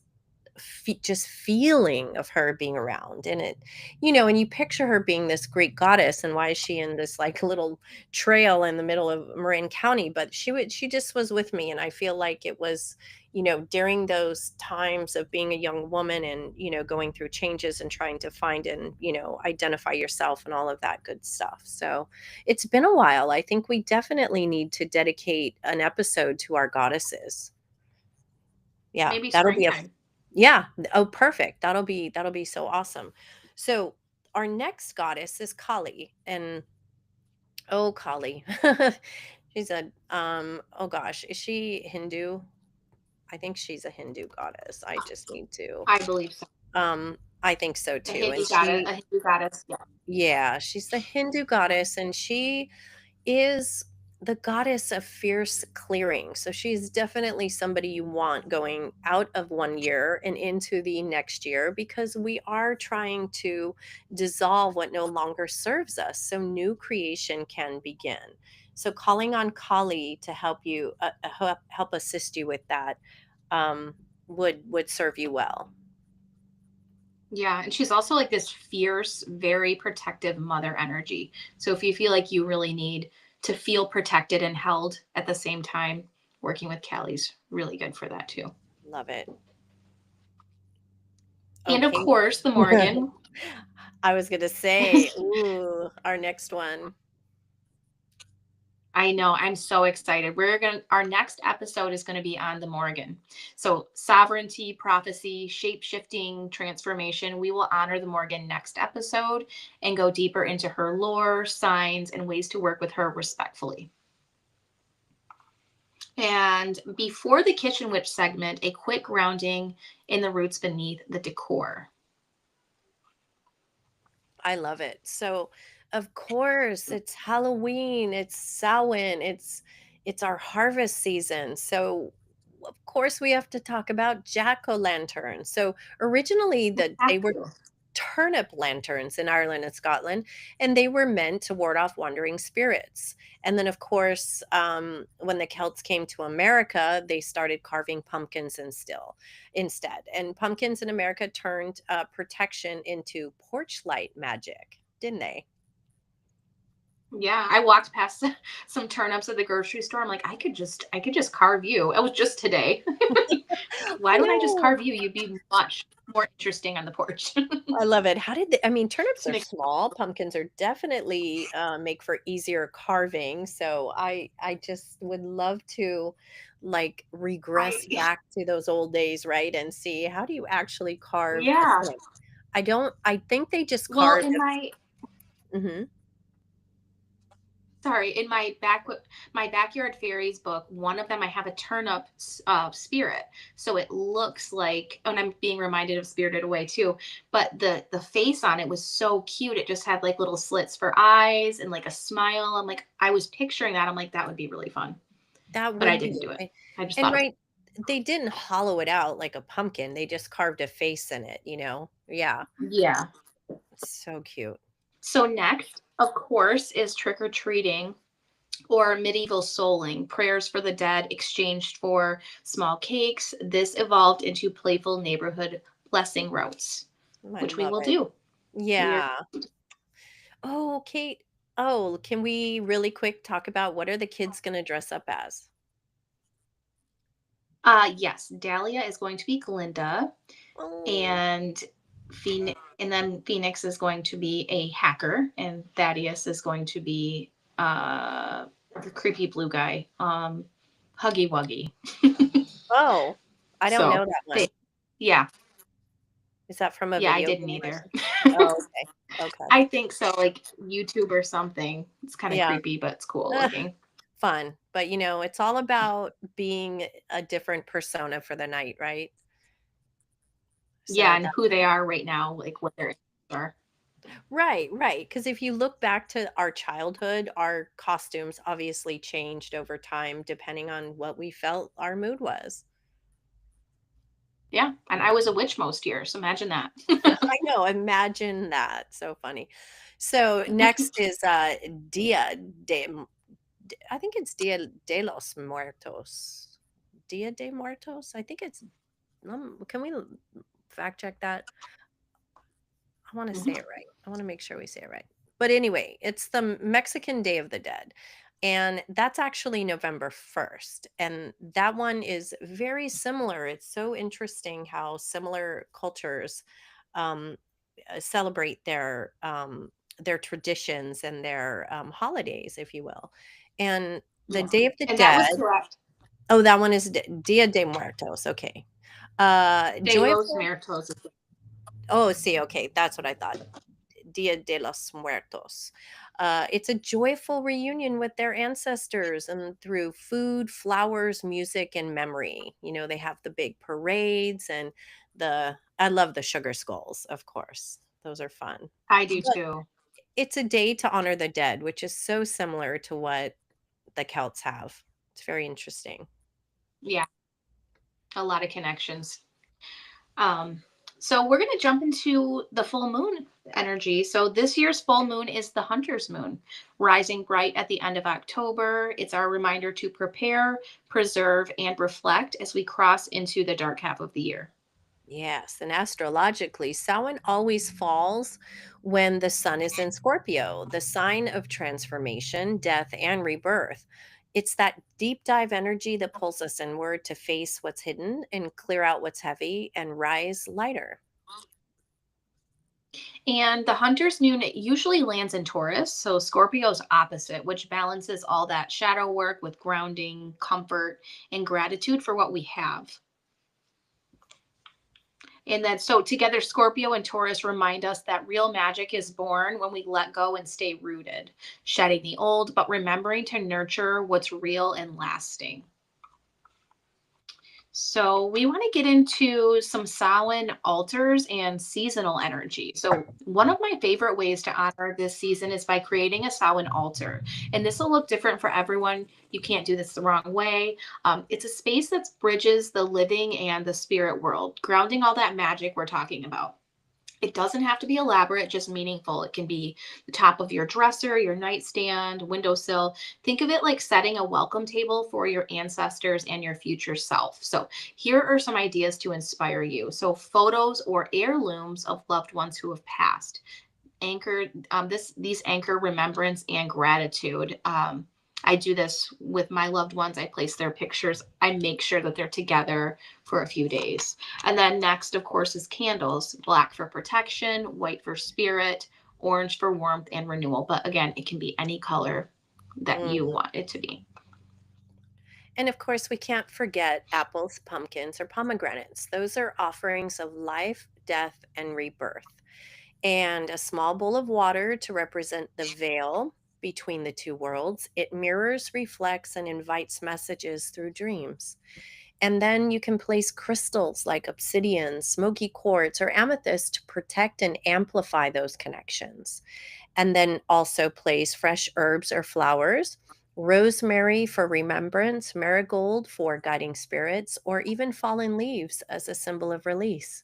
just feeling of her being around, and and you picture her being this Greek goddess, and why is she in this like little trail in the middle of Marin County? But she just was with me, and I feel like it was, during those times of being a young woman and going through changes and trying to find and identify yourself and all of that good stuff. So it's been a while. I think we definitely need to dedicate an episode to our goddesses. Yeah, Maybe that'll be a springtime. yeah. Oh, perfect. That'll be so awesome. So our next goddess is Kali, and oh, Kali. She's a oh gosh, is she Hindu? I think she's a Hindu goddess. I just need to I believe so. I think so A too. Hindu And goddess, she a Hindu goddess. Yeah. yeah, she's the Hindu goddess, and she is the goddess of fierce clearing. So she's definitely somebody you want going out of one year and into the next year because we are trying to dissolve what no longer serves us so new creation can begin. So calling on Kali to help you help assist you with that would serve you well. Yeah, and she's also like this fierce, very protective mother energy. So if you feel like you really need to feel protected and held at the same time, working with Callie's really good for that too. Love it. And of Okay. course, the Morrigan. I was going to say, ooh, our next one. I know, I'm so excited. Our next episode is going to be on the Morrigan. So, sovereignty, prophecy, shape shifting, transformation. We will honor the Morrigan next episode and go deeper into her lore, signs, and ways to work with her respectfully. And before the kitchen witch segment, a quick grounding in the roots beneath the decor. I love it. So, of course, it's Halloween, it's Samhain, it's our harvest season. So, of course, we have to talk about jack-o'-lanterns. So, originally, Have they were to. turnip lanterns in Ireland and Scotland, and they were meant to ward off wandering spirits. And then, of course, when the Celts came to America, they started carving pumpkins instead. And pumpkins in America turned protection into porch light magic, didn't they? Yeah, I walked past some turnips at the grocery store. I'm like, I could just carve you. It was just today. I Why don't I just know. carve you? You'd be much more interesting on the porch. I love it. How did I mean, turnips are Nick, small. Pumpkins are definitely make for easier carving. So I just would love to like regress I back to those old days, right? And see how do you actually carve a yeah. turnip? I don't. I think they just Well, carved. in my Mhm. sorry, in my backyard fairies book, one of them I have a turnip spirit. So it looks like, and I'm being reminded of Spirited Away too. But the face on it was so cute. It just had like little slits for eyes and like a smile. I'm like, I was picturing that. I'm like, that would be really fun, That but I would be didn't do it. right. I just And thought of right, they didn't hollow it out like a pumpkin. They just carved a face in it. Yeah, yeah. so cute. So next, of course, is trick or treating or medieval souling, prayers for the dead exchanged for small cakes. This evolved into playful neighborhood blessing routes, I which we love will it. do. We're Yeah. Oh, Kate. Oh, can we really quick talk about what are the kids gonna dress up as? yes, Dahlia is going to be Glinda, Oh, and Phoenix is going to be a hacker, and Thaddeus is going to be the creepy blue guy, Huggy Wuggy. oh, I don't So know that they, one. yeah, Is that from a yeah, I video didn't game or either. something? Oh, okay. Okay. I think so, like YouTube or something. It's kind of Yeah. creepy, but it's cool Ugh, looking. fun. But, it's all about being a different persona for the night, right? Yeah, So and who they are right now, like what their interests are. right, right. Because if you look back to our childhood, our costumes obviously changed over time depending on what we felt our mood was. Yeah, and I was a witch most years. Imagine that. I know, imagine that, so funny. So, next is, Dia de I think it's Dia de los Muertos. Dia de Muertos? I think it's can we fact check that? I wanna say Mhm. it right. I wanna make sure we say it right. But anyway, it's the Mexican Day of the Dead, and that's actually November 1st, and that one is very similar. It's so interesting how similar cultures, um, celebrate their traditions and their, holidays, if you will. And the Yeah, Day of the and that was Dead correct. oh, that one is Dia de Muertos, okay. De los Joyful Muertos. oh, see, okay, that's what I thought. Dia de los Muertos. It's a joyful reunion with their ancestors and through food, flowers, music, and memory. They have the big parades and I love the sugar skulls, of course. Those are fun. I do But too. it's a day to honor the dead, which is so similar to what the Celts have. It's very interesting. Yeah, a lot of connections. Um, so we're going to jump into the full moon energy. So this year's full moon is the hunter's moon, rising bright at the end of October. It's our reminder to prepare, preserve, and reflect as we cross into the dark half of the year. Yes, and astrologically, Samhain always falls when the sun is in Scorpio, the sign of transformation, death, and rebirth. It's that deep dive energy that pulls us inward to face what's hidden and clear out what's heavy and rise lighter. And the hunter's moon usually lands in Taurus, so Scorpio's opposite, which balances all that shadow work with grounding, comfort, and gratitude for what we have. And then, so together, Scorpio and Taurus remind us that real magic is born when we let go and stay rooted, shedding the old, but remembering to nurture what's real and lasting. So we want to get into some Samhain altars and seasonal energy. So one of my favorite ways to honor this season is by creating a Samhain altar. And this will look different for everyone. You can't do this the wrong way. It's a space that bridges the living and the spirit world, grounding all that magic we're talking about. It doesn't have to be elaborate, just meaningful. It can be the top of your dresser, your nightstand, windowsill. Think of it like setting a welcome table for your ancestors and your future self. So, here are some ideas to inspire you. So, photos or heirlooms of loved ones who have passed anchor these anchor remembrance and gratitude. I do this with my loved ones. I place their pictures. I make sure that they're together for a few days. And then next, of course, is candles. Black for protection, white for spirit, orange for warmth and renewal. But again, it can be any color that you Mhm. want it to be. And of course, we can't forget apples, pumpkins, or pomegranates. Those are offerings of life, death, and rebirth. And a small bowl of water to represent the veil between the two worlds. It mirrors, reflects, and invites messages through dreams. And then you can place crystals like obsidian, smoky quartz, or amethyst to protect and amplify those connections. And then also place fresh herbs or flowers, rosemary for remembrance, marigold for guiding spirits, or even fallen leaves as a symbol of release.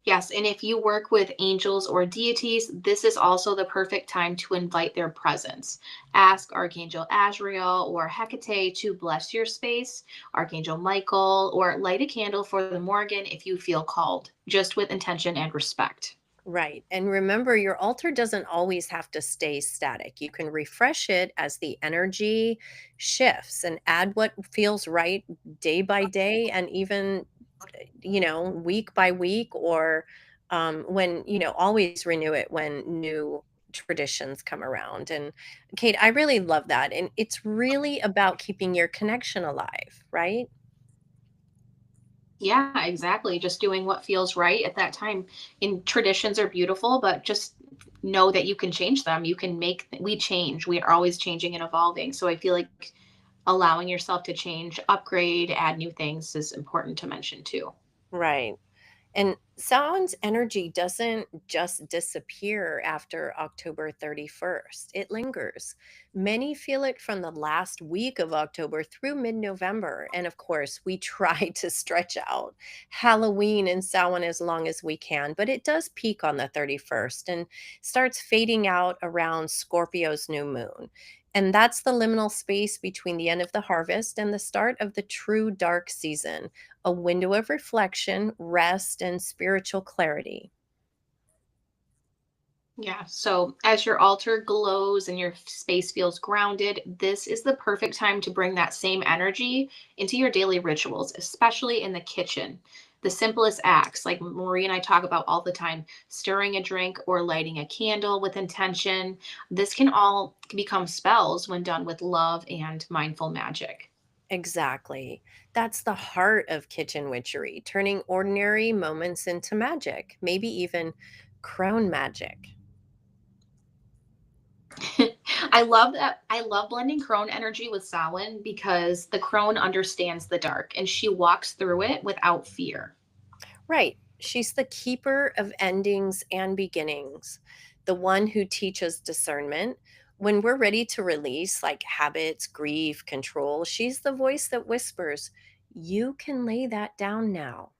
Yes, and if you work with angels or deities, this is also the perfect time to invite their presence. Ask Archangel Azrael or Hecate to bless your space, Archangel Michael, or light a candle for the Morrigan if you feel called, just with intention and respect. Right. And remember, your altar doesn't always have to stay static. You can refresh it as the energy shifts and add what feels right day by day and even, week by week or when, always renew it when new traditions come around. And Kate, I really love that. And it's really about keeping your connection alive, right? Yeah, exactly. Just doing what feels right at that time. And traditions are beautiful, but just know that you can change them. We change. We are always changing and evolving. So I feel like allowing yourself to change, upgrade, add new things is important to mention too. Right. And sound's energy doesn't just disappear after October 31st, it lingers. Many feel it from the last week of October through mid November. And of course, we try to stretch out Halloween and Samhain as long as we can, but it does peak on the 31st and starts fading out around Scorpio's new moon. And that's the liminal space between the end of the harvest and the start of the true dark season, a window of reflection, rest, and spiritual clarity. Yeah. So as your altar glows and your space feels grounded, this is the perfect time to bring that same energy into your daily rituals, especially in the kitchen. The simplest acts, like Marie and I talk about all the time, stirring a drink or lighting a candle with intention, this can all become spells when done with love and mindful magic. Exactly. That's the heart of kitchen witchery, turning ordinary moments into magic, maybe even crone magic. I love that. I love blending crone energy with Samhain because the crone understands the dark and she walks through it without fear. Right. She's the keeper of endings and beginnings, the one who teaches discernment. When we're ready to release, like habits, grief, control, she's the voice that whispers, "You can lay that down now."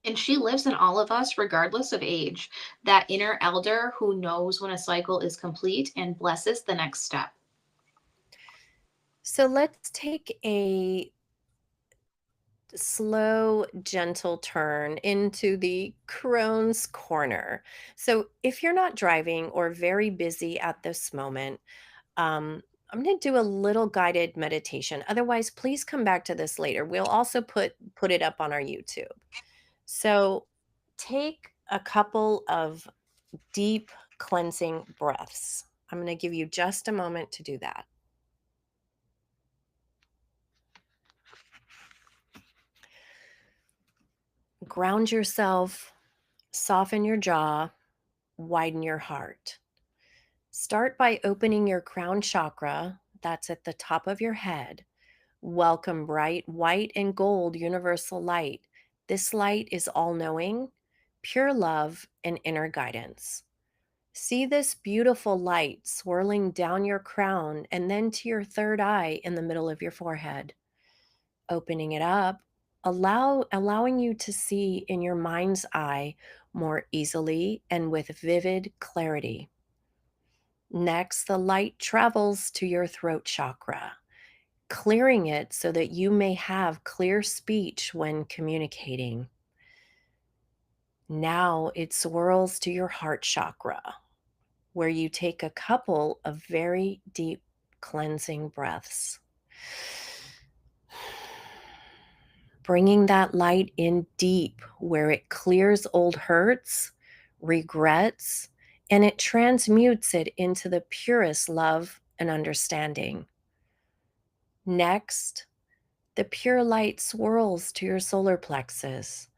And she lives in all of us, regardless of age. That inner elder who knows when a cycle is complete and blesses the next step. So let's take a slow, gentle turn into the crone's corner. So, if you're not driving or very busy at this moment, I'm going to do a little guided meditation. Otherwise, please come back to this later. We'll also put it up on our YouTube. So, take a couple of deep cleansing breaths. I'm going to give you just a moment to do that. Ground yourself, soften your jaw, widen your heart. Start by opening your crown chakra. that's at the top of your head. Welcome bright white and gold universal light. This light is all knowing, pure love, and inner guidance. See this beautiful light swirling down your crown and then to your third eye in the middle of your forehead. Opening it up, allowing you to see in your mind's eye more easily and with vivid clarity. Next, the light travels to your throat chakra, clearing it so that you may have clear speech when communicating. Now it swirls to your heart chakra, where you take a couple of very deep cleansing breaths, bringing that light in deep where it clears old hurts, regrets, and it transmutes it into the purest love and understanding. Next, the pure light swirls to your solar plexus,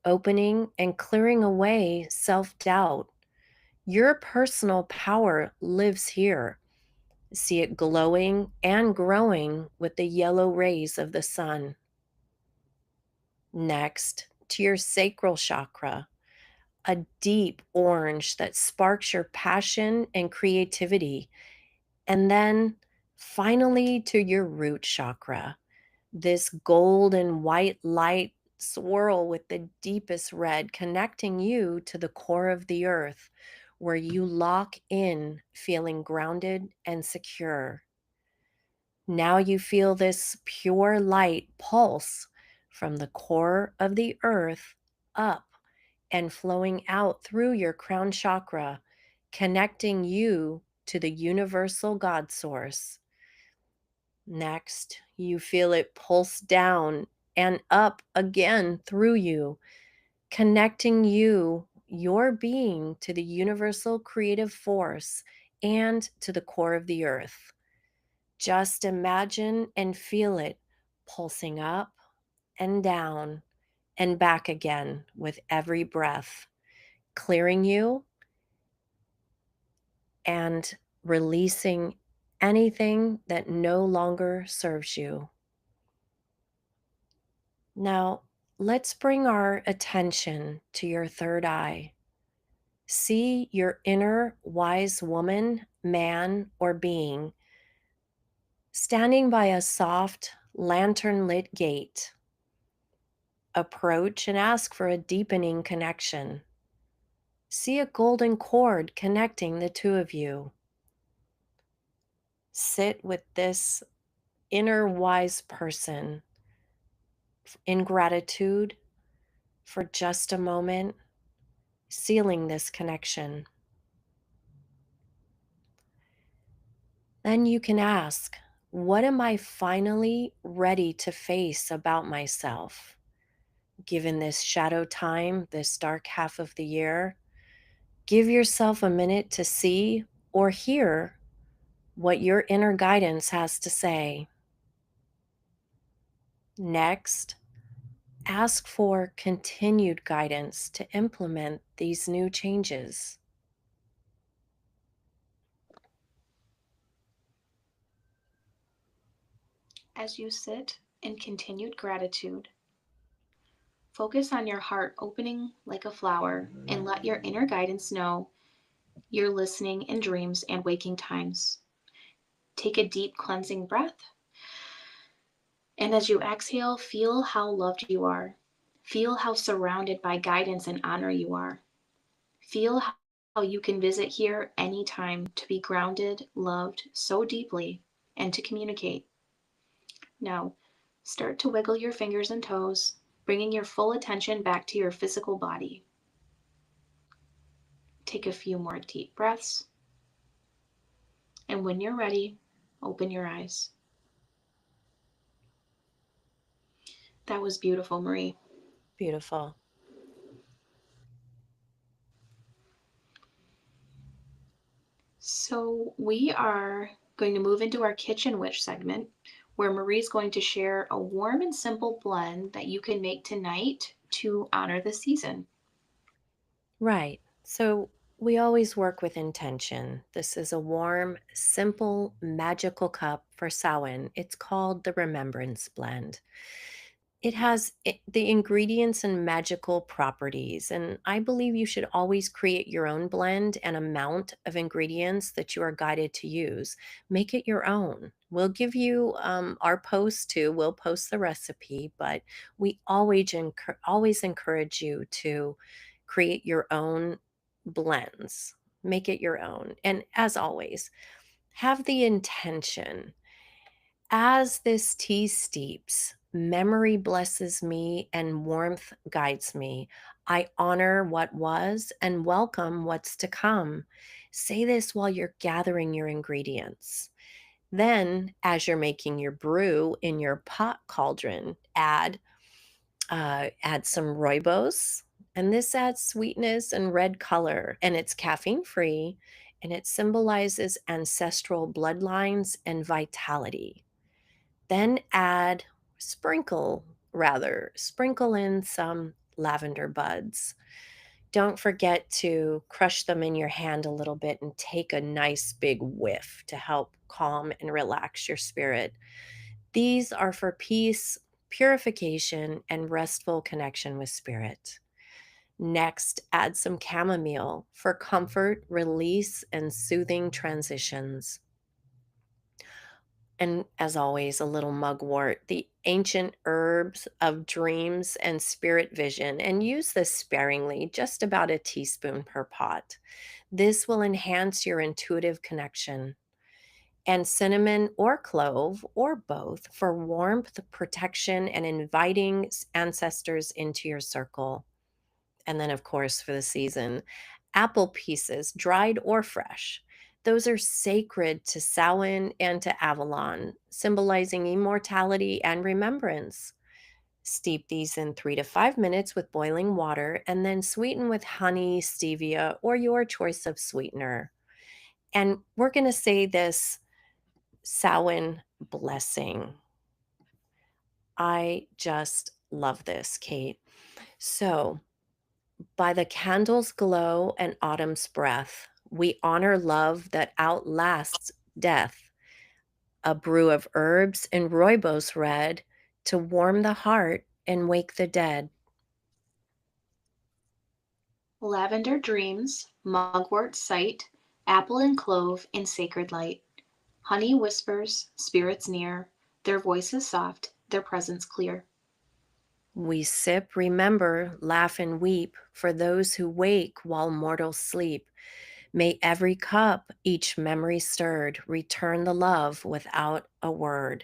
opening and clearing away self doubt. Your personal power lives here. See it glowing and growing with the yellow rays of the sun. Next, to your sacral chakra, a deep orange that sparks your passion and creativity. And then finally to your root chakra, this golden white light swirl with the deepest red, connecting you to the core of the earth, where you lock in, feeling grounded and secure. Now you feel this pure light pulse from the core of the earth up and flowing out through your crown chakra, connecting you to the universal God source. Next, you feel it pulse down and up again through you, connecting you, your being, to the universal creative force and to the core of the earth. Just imagine and feel it pulsing up and down and back again with every breath, clearing you and releasing anything that no longer serves you. Now, let's bring our attention to your third eye. See your inner wise woman, man, or being standing by a soft, lantern lit gate. Approach and ask for a deepening connection. See a golden cord connecting the two of you. Sit with this inner wise person in gratitude for just a moment, sealing this connection. Then you can ask, what am I finally ready to face about myself? Given this shadow time, this dark half of the year, give yourself a minute to see or hear what your inner guidance has to say. Next, ask for continued guidance to implement these new changes. As you sit in continued gratitude, focus on your heart opening like a flower and let your inner guidance know you're listening in dreams and waking times. Take a deep cleansing breath. And as you exhale, feel how loved you are. Feel how surrounded by guidance and honor you are. Feel how you can visit here anytime to be grounded, loved so deeply, and to communicate. Now, start to wiggle your fingers and toes, bringing your full attention back to your physical body. Take a few more deep breaths. And when you're ready, open your eyes. That was beautiful, Marie. Beautiful. So we are going to move into our Kitchen Witch segment where Marie's going to share a warm and simple blend that you can make tonight to honor the season. Right. So we always work with intention. This is a warm, simple, magical cup for Samhain. It's called the Remembrance Blend. It has the ingredients and magical properties, and I believe you should always create your own blend and amount of ingredients that you are guided to use. Make it your own. We'll give you our post too. We'll post the recipe, but we always encourage you to create your own blends. Make it your own. And as always, have the intention as this tea steeps, memory blesses me and warmth guides me. I honor what was and welcome what's to come. Say this while you're gathering your ingredients. Then, as you're making your brew in your pot cauldron, add some rooibos, and this adds sweetness and red color, and it's caffeine free, and it symbolizes ancestral bloodlines and vitality. Then sprinkle in some lavender buds. Don't forget to crush them in your hand a little bit and take a nice big whiff to help calm and relax your spirit. These are for peace, purification, and restful connection with spirit. Next, add some chamomile for comfort, release, and soothing transitions. And as always, a little mugwort, the ancient herbs of dreams and spirit vision, and use this sparingly, just about a teaspoon per pot. This will enhance your intuitive connection. And cinnamon or clove, or both, for warmth, protection, and inviting ancestors into your circle. And then, of course, for the season, apple pieces, dried or fresh. Those are sacred to Samhain and to Avalon, symbolizing immortality and remembrance. Steep these in 3 to 5 minutes with boiling water and then sweeten with honey, stevia, or your choice of sweetener. And we're going to say this Samhain blessing. I just love this, Kate. So, by the candle's glow and autumn's breath, we honor love that outlasts death. A brew of herbs and rooibos red to warm the heart and wake the dead. Lavender dreams, mugwort sight, apple and clove in sacred light. Honey whispers, spirits near, their voices soft, their presence clear. We sip, remember, laugh, and weep for those who wake while mortals sleep. May every cup, each memory stirred, return the love without a word.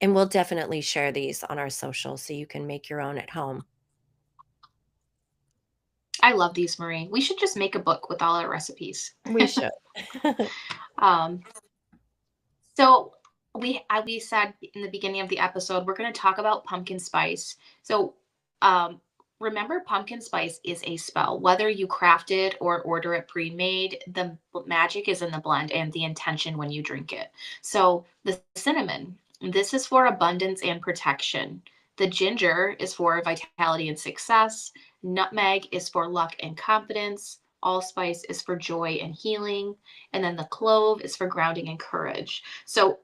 And we'll definitely share these on our social so you can make your own at home. I love these, Marie. We should just make a book with all our recipes. We should. um, so we said in the beginning of the episode we're going to talk about pumpkin spice. So um, remember, pumpkin spice is a spell. Whether you craft it or order it pre-made, the magic is in the blend and the intention when you drink it. So the cinnamon, this is for abundance and protection. The ginger is for vitality and success. Nutmeg is for luck and confidence. Allspice is for joy and healing. And then the clove is for grounding and courage. So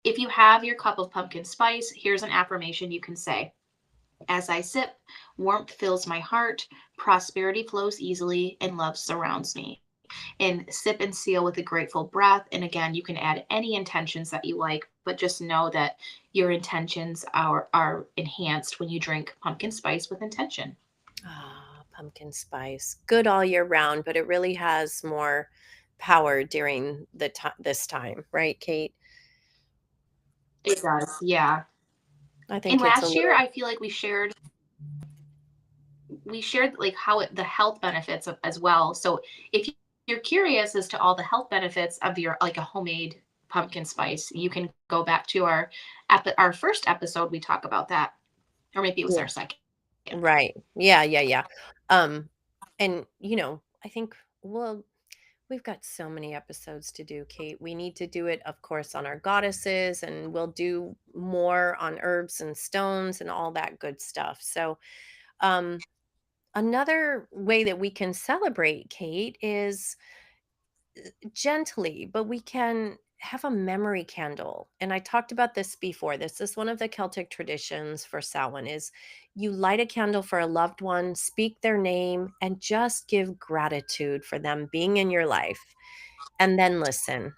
if you have your cup of pumpkin spice, here's an affirmation you can say. As I sip, warmth fills my heart, prosperity flows easily, and love surrounds me. And sip and seal with a grateful breath. And again, you can add any intentions that you like, but just know that your intentions are enhanced when you drink pumpkin spice with intention. Ah, pumpkin spice. Good all year round, but it really has more power during this time, right, Kate? It does, yeah. I And think it's a last year, little. I feel like we shared like how the health benefits as well. So if you're curious as to all the health benefits of your like a homemade pumpkin spice, you can go back to our first episode. We talk about that, or maybe it was Yeah. our second. Right. Yeah, yeah, yeah. Um, and I think we've got so many episodes to do, Kate. We need to do it, of course, on our goddesses, and we'll do more on herbs and stones and all that good stuff. So, um, another way that we can celebrate, Kate, is gently, but we can have a memory candle. And I talked about this before. This is one of the Celtic traditions for Samhain is you light a candle for a loved one, speak their name, and just give gratitude for them being in your life. And then listen.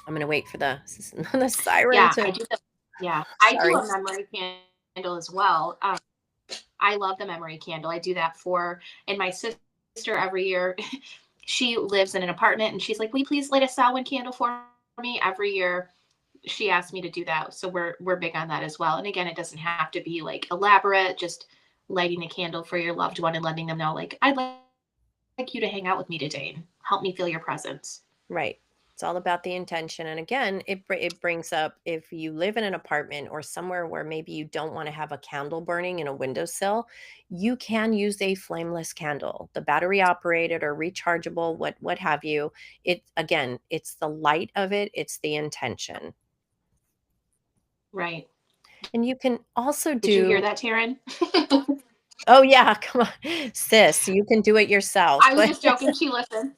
I'm going to wait for the the siren Yeah, to I do. Yeah, I do sorry. a memory candle as well. I love the memory candle. I do that for, and my sister every year, she lives in an apartment and she's like, will you please light a Samhain candle for me? Every year she asks me to do that. So we're big on that as well. And again, it doesn't have to be like elaborate, just lighting a candle for your loved one and letting them know, like, I'd like you to hang out with me today and help me feel your presence. Right. It's all about the intention. And again, it brings up if you live in an apartment or somewhere where maybe you don't want to have a candle burning in a windowsill, you can use a flameless candle, the battery operated or rechargeable, what have you. It again, it's the light of it, it's the intention. Right. And you can also Did you hear do that, Taryn? oh yeah, come on, sis, you can do it yourself. I was But just joking. She listened.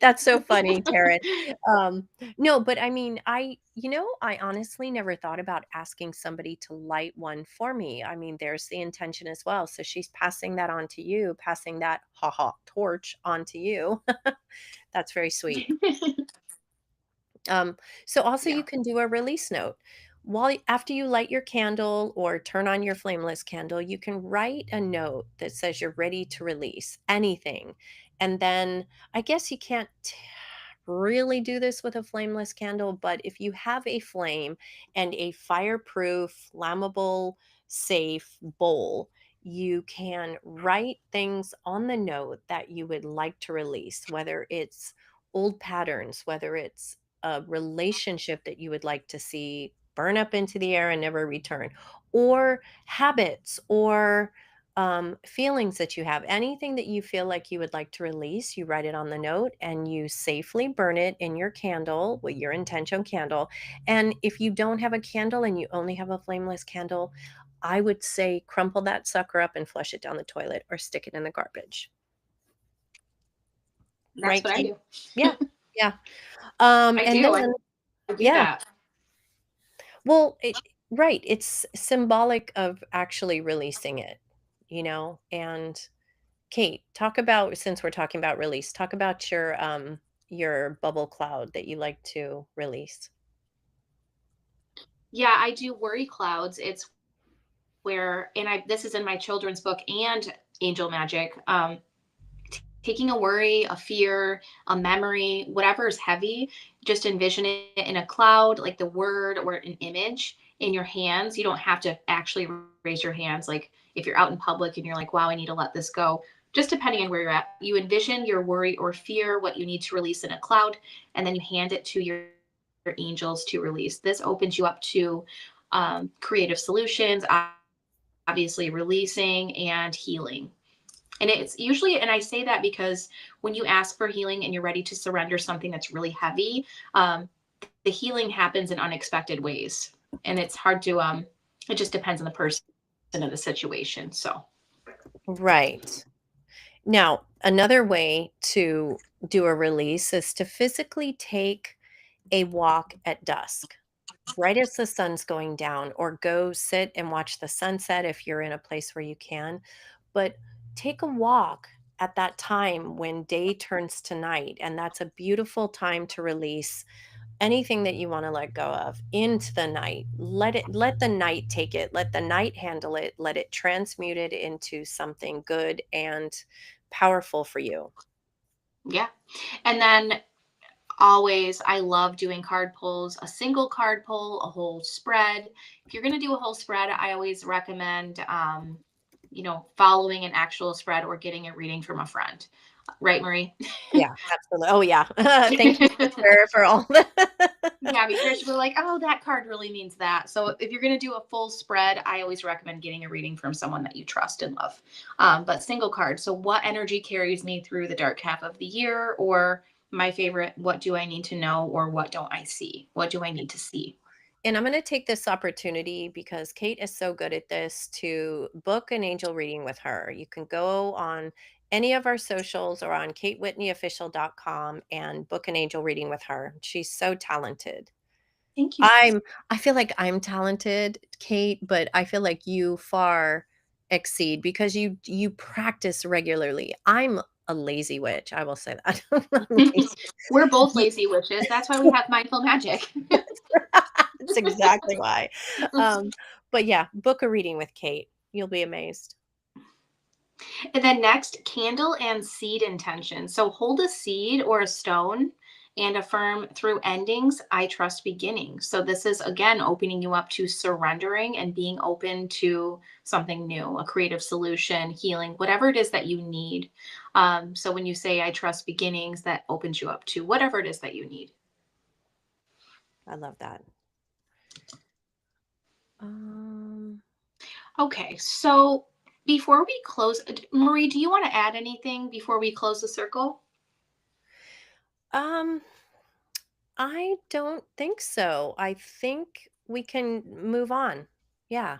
that's so funny, Taryn. Um, no, but I mean, I honestly never thought about asking somebody to light one for me. I mean, there's the intention as well. So she's passing that on to you, passing that torch on to you. That's very sweet. Um, so also Yeah. you can do a release note. After you light your candle or turn on your flameless candle, you can write a note that says you're ready to release anything. And then I guess you can't really do this with a flameless candle, but if you have a flame and a fireproof, flammable, safe bowl, you can write things on the note that you would like to release, whether it's old patterns, whether it's a relationship that you would like to see burn up into the air and never return, or habits, or feelings that you have, anything that you feel like you would like to release, you write it on the note and you safely burn it in your candle with your intention candle. And if you don't have a candle and you only have a flameless candle, I would say crumple that sucker up and flush it down the toilet or stick it in the garbage. That's Right, what I Kate? do. Yeah, yeah. I And do. then I do yeah, that. well, right, it's symbolic of actually releasing it, and Kate, talk about since we're talking about release, talk about your bubble cloud that you like to release. Yeah, I do worry clouds. It's where, and this is in my children's book and Angel Magic. Taking a worry, a fear, a memory, whatever is heavy, just envision it in a cloud, like the word or an image in your hands. You don't have to actually raise your hands. Like if you're out in public and you're like, wow, I need to let this go. Just depending on where you're at, you envision your worry or fear, what you need to release in a cloud, and then you hand it to your angels to release. This opens you up to creative solutions, obviously releasing and healing. And it's usually, and I say that because when you ask for healing and you're ready to surrender something that's really heavy, the healing happens in unexpected ways. And it's hard to, it just depends on the person and the situation. So, Right. Now, another way to do a release is to physically take a walk at dusk, right as the sun's going down, or go sit and watch the sunset if you're in a place where you can. But take a walk at that time when day turns to night. And that's a beautiful time to release anything that you want to let go of into the night. Let the night take it, let the night handle it, let it transmute it into something good and powerful for you. yeah. And then always, I love doing card pulls, a single card pull, a whole spread. If you're going to do a whole spread, I always recommend, following an actual spread or getting a reading from a friend. Right, Marie? Yeah, absolutely. Oh yeah. Thank you, sister, for all that. Yeah, because we're like, oh, that card really means that. So if you're going to do a full spread, I always recommend getting a reading from someone that you trust and love. But single card. So what energy carries me through the dark half of the year? Or my favorite, what do I need to know? Or what don't I see? What do I need to see? And I'm going to take this opportunity because Kate is so good at this to book an angel reading with her. You can go on any of our socials or on katewhitneyofficial.com and book an angel reading with her. She's so talented. Thank you. I'm I feel like I'm talented, Kate, but I feel like you far exceed because you practice regularly. I'm a lazy witch, I will say that. I'm lazy. We're both You lazy witches. That's why we have mindful magic. That's exactly why. Um, but yeah, book a reading with Kate. You'll be amazed. And then next, candle and seed intention. So hold a seed or a stone and affirm through endings, I trust beginnings. So this is again opening you up to surrendering and being open to something new, a creative solution, healing, whatever it is that you need. So when you say I trust beginnings, that opens you up to whatever it is that you need. I love that. Um, Okay, so before we close, Marie, do you want to add anything before we close the circle? um, I don't think so. I think we can move on. Yeah.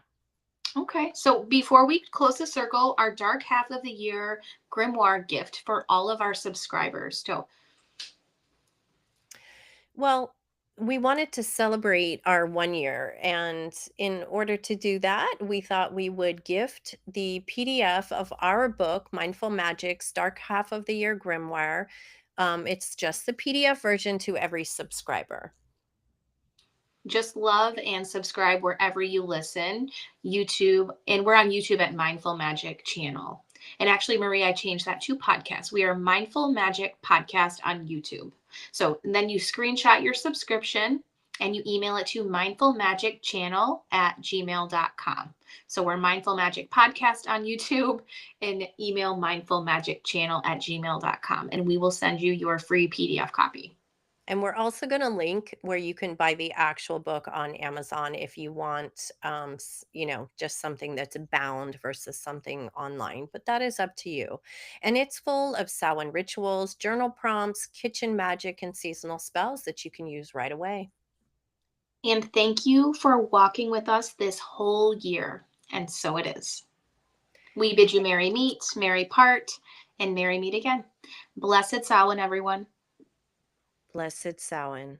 Okay, so before we close the circle, our dark half of the year grimoire gift for all of our subscribers. So, Well, we wanted to celebrate our 1 year, and in order to do that, we thought we would gift the PDF of our book, Mindful Magic's Dark Half of the Year Grimoire. It's just the PDF version to every subscriber. just love and subscribe wherever you listen. YouTube, and we're on YouTube at Mindful Magic channel. And actually, Marie, I changed that to podcast. We are Mindful Magic Podcast on YouTube. So and then you screenshot your subscription and you email it to mindfulmagicchannel@gmail.com. So we're Mindful Magic Podcast on YouTube and email mindfulmagicchannel@gmail.com. And we will send you your free PDF copy. And we're also going to link where you can buy the actual book on Amazon if you want, just something that's bound versus something online. But that is up to you. And it's full of Samhain rituals, journal prompts, kitchen magic, and seasonal spells that you can use right away. And thank you for walking with us this whole year. And so it is. We bid you merry meet, merry part, and merry meet again. Blessed Samhain, everyone. Blessed Samhain.